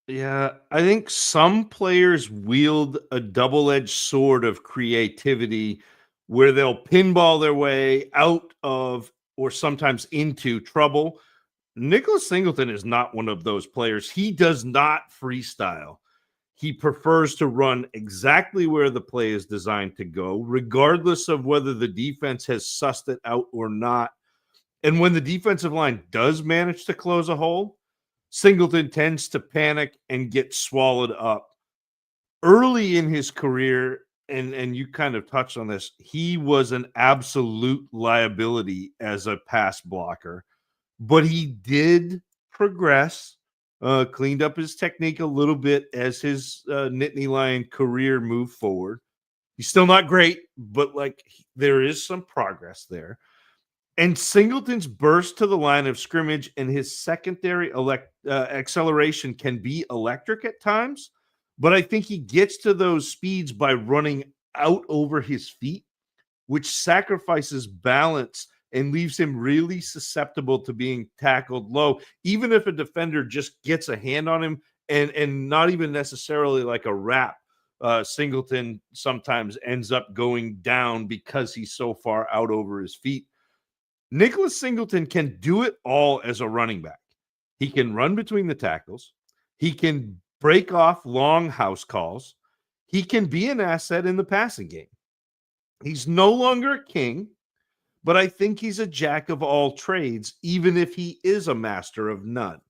Yeah, I think some players wield a double-edged sword of creativity where they'll pinball their way out of or sometimes into trouble. Nicholas Singleton is not one of those players. He does not freestyle. He prefers to run exactly where the play is designed to go, regardless of whether the defense has sussed it out or not. And when the defensive line does manage to close a hole, Singleton tends to panic and get swallowed up. Early in his career, and you kind of touched on this, he was an absolute liability as a pass blocker. But he did progress, cleaned up his technique a little bit as his Nittany Lion career moved forward. He's still not great, but there is some progress there. And Singleton's burst to the line of scrimmage and his secondary acceleration can be electric at times, but I think he gets to those speeds by running out over his feet, which sacrifices balance and leaves him really susceptible to being tackled low, even if a defender just gets a hand on him and not even necessarily like a wrap. Singleton sometimes ends up going down because he's so far out over his feet. Nicholas Singleton can do it all as a running back. He can run between the tackles. He can break off long house calls. He can be an asset in the passing game. He's no longer a king, but I think he's a jack of all trades, even if he is a master of none.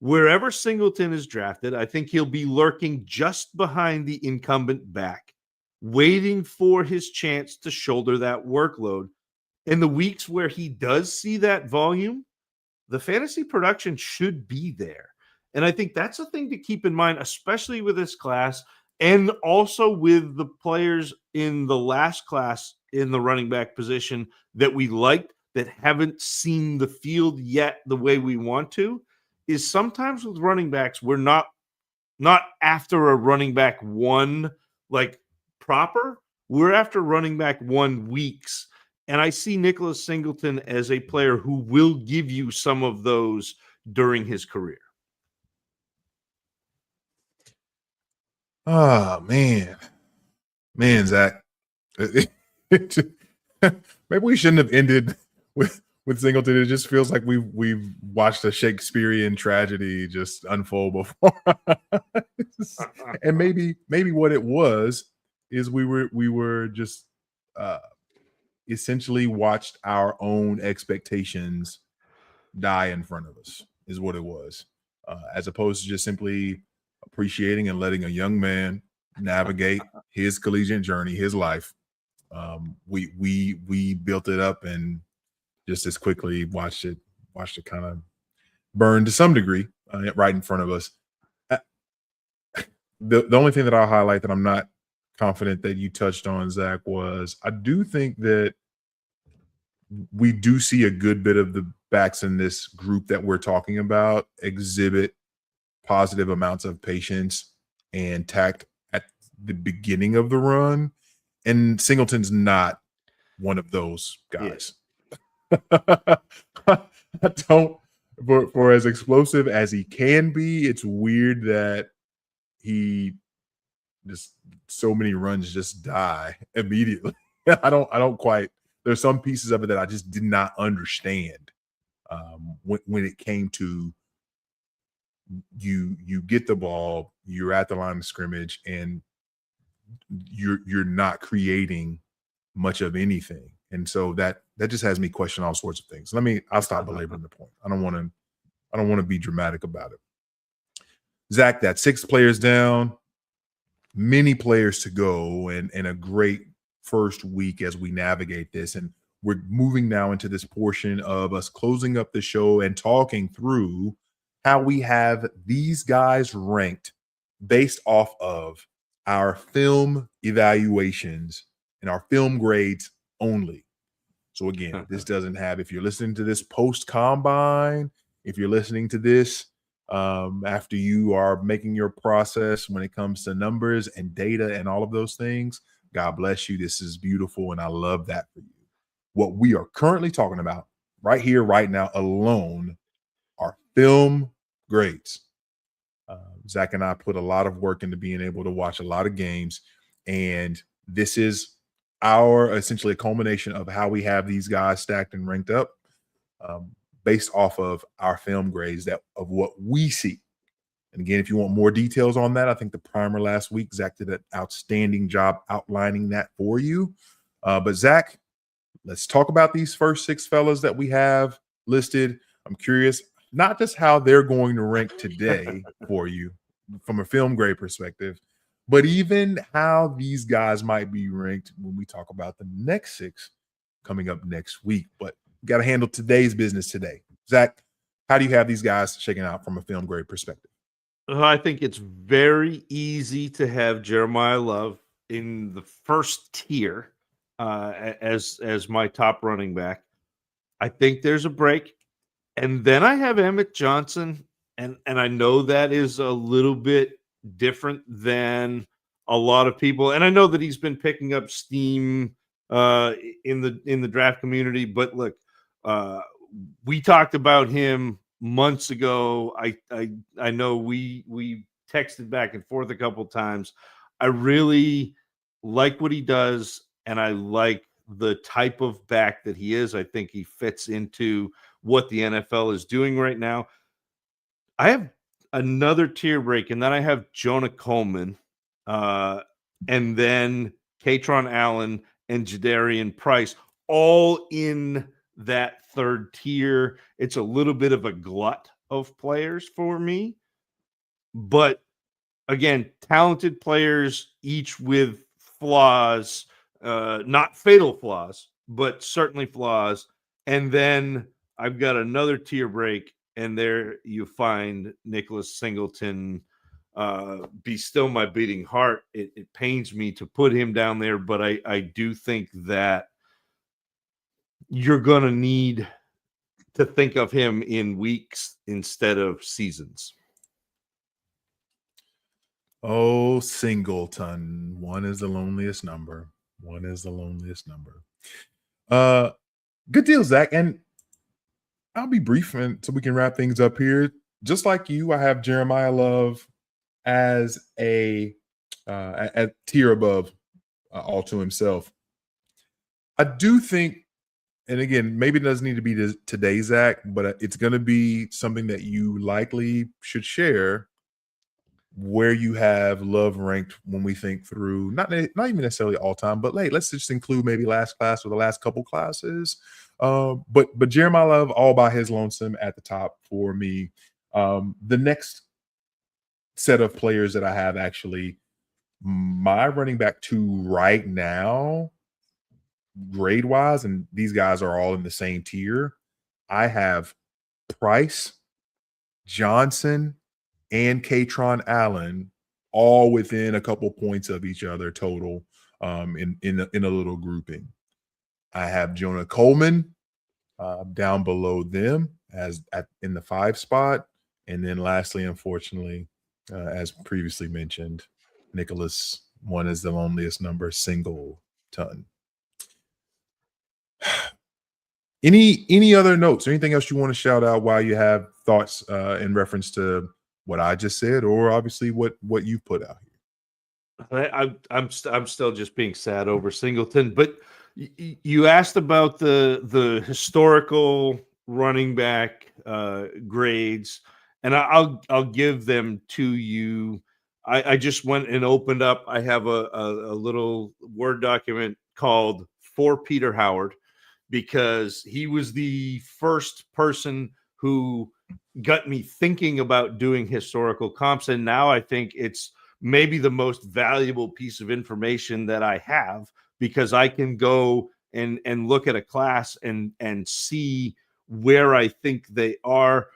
Wherever Singleton is drafted, I think he'll be lurking just behind the incumbent back, waiting for his chance to shoulder that workload. In the weeks where he does see that volume, the fantasy production should be there. And I think that's a thing to keep in mind, especially with this class and also with the players in the last class in the running back position that we liked that haven't seen the field yet the way we want to, is sometimes with running backs, we're not after a running back one like proper. We're after running back 1 weeks. And I see Nicholas Singleton as a player who will give you some of those during his career. Oh, man, Zach. Maybe we shouldn't have ended with Singleton. It just feels like we've watched a Shakespearean tragedy just unfold before us. And maybe what it was is we were just essentially watched our own expectations die in front of us, is what it was, as opposed to just simply appreciating and letting a young man navigate his collegiate journey, his life. We built it up and just as quickly watched it kind of burn to some degree right in front of us. The only thing that I'll highlight that I'm not confident that you touched on, Zach, was I do think that we do see a good bit of the backs in this group that we're talking about exhibit positive amounts of patience and tact at the beginning of the run. And Singleton's not one of those guys. Yeah. I don't, for as explosive as he can be, it's weird that he just so many runs just die immediately. I don't quite. There's some pieces of it that I just did not understand when it came to you get the ball, you're at the line of scrimmage, and you're not creating much of anything, and so that just has me question all sorts of things. I'll stop belaboring the point. I don't want to be dramatic about it. Zach, that 6 players down, many players to go, and a great first week as we navigate this. And we're moving now into this portion of us closing up the show and talking through how we have these guys ranked based off of our film evaluations and our film grades only. So again, this doesn't have, if you're listening to this post combine, if you're listening to this after you are making your process when it comes to numbers and data and all of those things, God bless you. This is beautiful, and I love that for you. What we are currently talking about right here, right now alone are film grades. Zach and I put a lot of work into being able to watch a lot of games, and this is our essentially a culmination of how we have these guys stacked and ranked up based off of our film grades of what we see. And again, if you want more details on that, I think the primer last week, Zach did an outstanding job outlining that for you. But Zach, let's talk about these first 6 fellas that we have listed. I'm curious, not just how they're going to rank today for you from a film grade perspective, but even how these guys might be ranked when we talk about the next 6 coming up next week. But we got to handle today's business today. Zach, how do you have these guys shaking out from a film grade perspective? I think it's very easy to have Jeremiyah Love in the first tier as my top running back. I think there's a break. And then I have Emmett Johnson, and I know that is a little bit different than a lot of people. And I know that he's been picking up steam in the draft community. But look, we talked about him months ago. I know we texted back and forth a couple times. I really like what he does, and I like the type of back that he is. I think he fits into what the NFL is doing right now. I have another tier break, and then I have Jonah Coleman, and then Kaytron Allen and Jadarian Price, all in that third tier. It's a little bit of a glut of players for me, but again, talented players, each with flaws, not fatal flaws, but certainly flaws. And then I've got another tier break, and there you find Nicholas Singleton. Be still my beating heart. It pains me to put him down there, but I do think that you're going to need to think of him in weeks instead of seasons. Oh, Singleton. 1 is the loneliest number. 1 is the loneliest number. Good deal, Zach. And I'll be brief so we can wrap things up here. Just like you, I have Jeremiyah Love as a tier above all to himself. I do think, and again, maybe it doesn't need to be today, Zach, but it's going to be something that you likely should share where you have Love ranked when we think through, not even necessarily all time, but let's just include maybe last class or the last couple classes. But Jeremiyah Love all by his lonesome at the top for me. The next set of players that I have, actually, my running back 2 right now grade wise, and these guys are all in the same tier. I have Price, Johnson, and Kaytron Allen all within a couple points of each other total, in a little grouping. I have Jonah Coleman down below them in the 5 spot, and then lastly, unfortunately, as previously mentioned, Nicholas, one is the loneliest number, Singleton. Any other notes or anything else you want to shout out while you have thoughts in reference to what I just said, or obviously what you put out here? I'm still just being sad over Singleton, but you asked about the historical running back grades, and I'll give them to you. I just went and opened up. I have a little Word document called For Peter Howard, because he was the first person who got me thinking about doing historical comps. And now I think it's maybe the most valuable piece of information that I have, because I can go and look at a class and see where I think they are.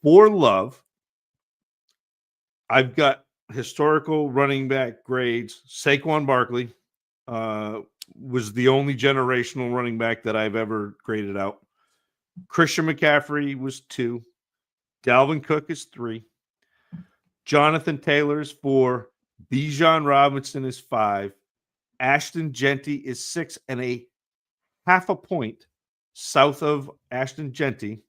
For Love, I've got historical running back grades. Saquon Barkley was the only generational running back that I've ever graded out. Christian McCaffrey was 2. Dalvin Cook is 3. Jonathan Taylor is 4. Bijan Robinson is 5. Ashton Genty is 6, and a half a point south of Ashton Genty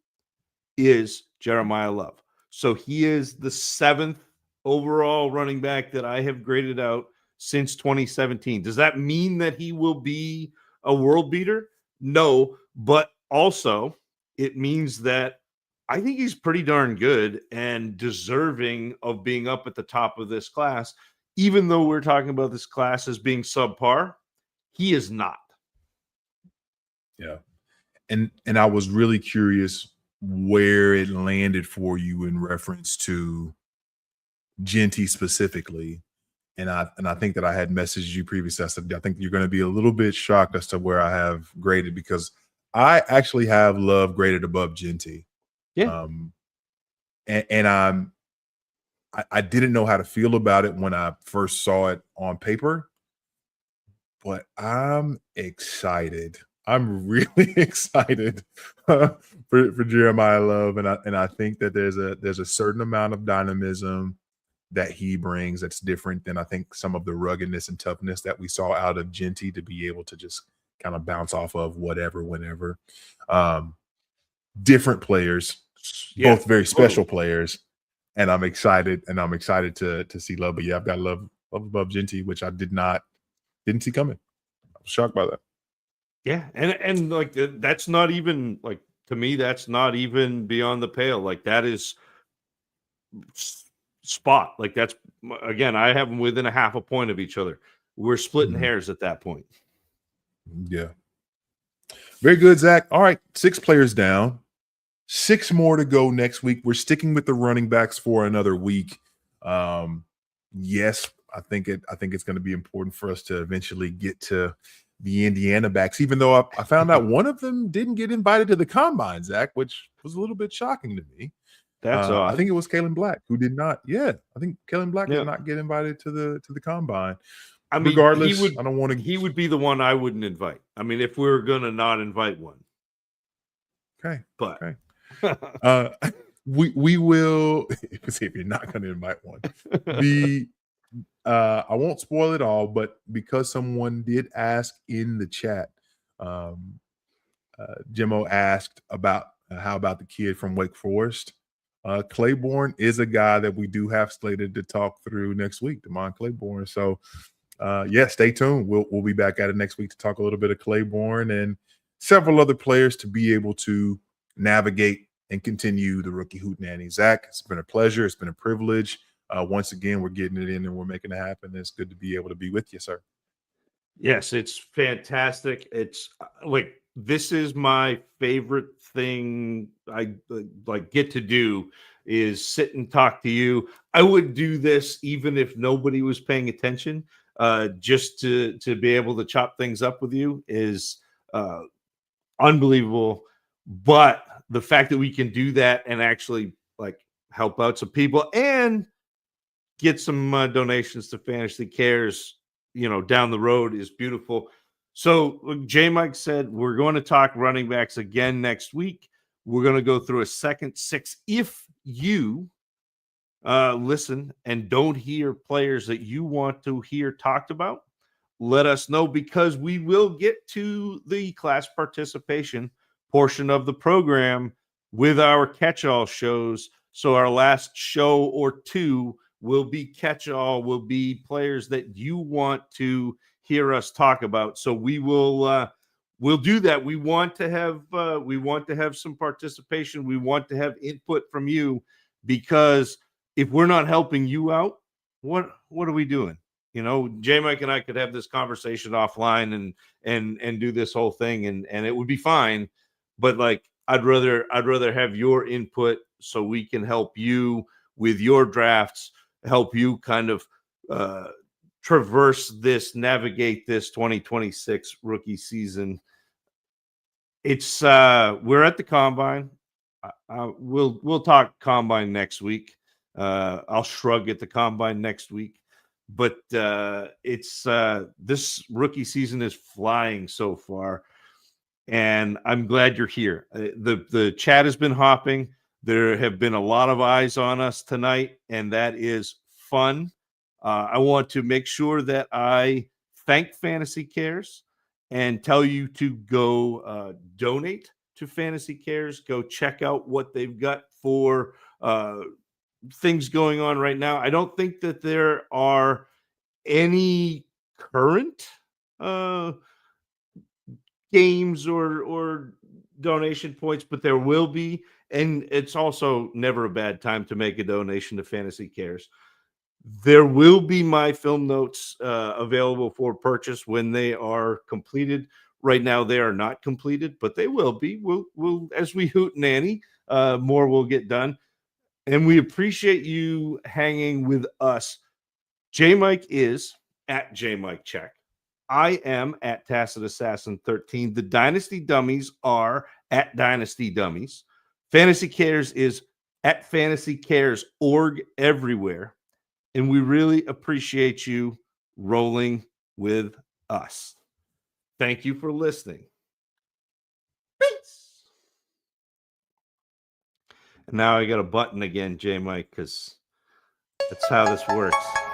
is Jeremiyah Love. So he is the 7th overall running back that I have graded out since 2017. Does that mean that he will be a world beater? No, but also it means that I think he's pretty darn good and deserving of being up at the top of this class. Even though we're talking about this class as being subpar, he is not. Yeah. And I was really curious where it landed for you in reference to Genty specifically. And I think that I had messaged you previously. I said, I think you're going to be a little bit shocked as to where I have graded, because I actually have Love graded above Genty. Yeah. And I didn't know how to feel about it when I first saw it on paper, but I'm excited. I'm really excited for Jeremiyah Love, and I think that there's a certain amount of dynamism that he brings that's different than I think some of the ruggedness and toughness that we saw out of Genty, to be able to just kind of bounce off of whatever, whenever. Different players, both very special players, and I'm excited to see Love. But yeah, I've got love above Genty, which I didn't see coming. I was shocked by that. Yeah, and like that's not even, like, to me, that's not even beyond the pale. Like, that is spot. Like, that's, again, I have them within a half a point of each other. We're splitting hairs at that point. Yeah. Very good, Zach. All right, 6 players down. 6 more to go next week. We're sticking with the running backs for another week. Yes, I think it's going to be important for us to eventually get to the Indiana backs, even though I found out one of them didn't get invited to the combine, Zach, which was a little bit shocking to me. That's odd. I think it was Kalen Black who did not. Yeah, I think Kalen Black did not get invited to the combine. I mean, regardless, I don't want to. He would be the one I wouldn't invite. I mean, if we were gonna not invite one. Okay, but okay. We will. If you're not going to invite one, I won't spoil it all, but because someone did ask in the chat, Jimmo asked about how about the kid from Wake Forest. Claiborne is a guy that we do have slated to talk through next week, Damon Claiborne. So, yeah, stay tuned. We'll be back at it next week to talk a little bit of Claiborne and several other players to be able to navigate and continue the rookie Hootenanny. Zach, it's been a pleasure. It's been a privilege. Once again, we're getting it in and we're making it happen. It's good to be able to be with you, sir. Yes, it's fantastic. It's like, this is my favorite thing I like get to do, is sit and talk to you. I would do this even if nobody was paying attention. just to be able to chop things up with you is unbelievable. But the fact that we can do that and actually like help out some people and get some donations to Fantasy Cares, down the road is beautiful. So JMic said we're going to talk running backs again next week. We're going to go through a second six. If you listen and don't hear players that you want to hear talked about, let us know, because we will get to the class participation portion of the program with our catch-all shows. So our last show or two will be catch-all, will be players that you want to hear us talk about. So we will we'll do that. We want to have some participation. We want to have input from you, because if we're not helping you out, what are we doing? JMic and I could have this conversation offline and do this whole thing, and it would be fine. But like, I'd rather have your input so we can help you with your drafts, help you kind of navigate this 2026 rookie season. It's we're at the combine. We'll talk combine next week. I'll shrug at the combine next week. But it's this rookie season is flying so far, and I'm glad you're here. The chat has been hopping. There have been a lot of eyes on us tonight, and that is fun. I want to make sure that I thank Fantasy Cares and tell you to go donate to Fantasy Cares. Go check out what they've got for things going on right now. I don't think that there are any current games or donation points, but there will be. And it's also never a bad time to make a donation to Fantasy Cares. There will be my film notes available for purchase when they are completed. Right now, they are not completed, but they will be. We'll as we hootenanny, more will get done. And we appreciate you hanging with us. JMic is at JMicCheck. I am at Tacit Assassin 13. The Dynasty Dummies are at Dynasty Dummies. Fantasy Cares is at Fantasy Cares org everywhere. And we really appreciate you rolling with us. Thank you for listening. Peace. And now I got a button again, JMic, because that's how this works.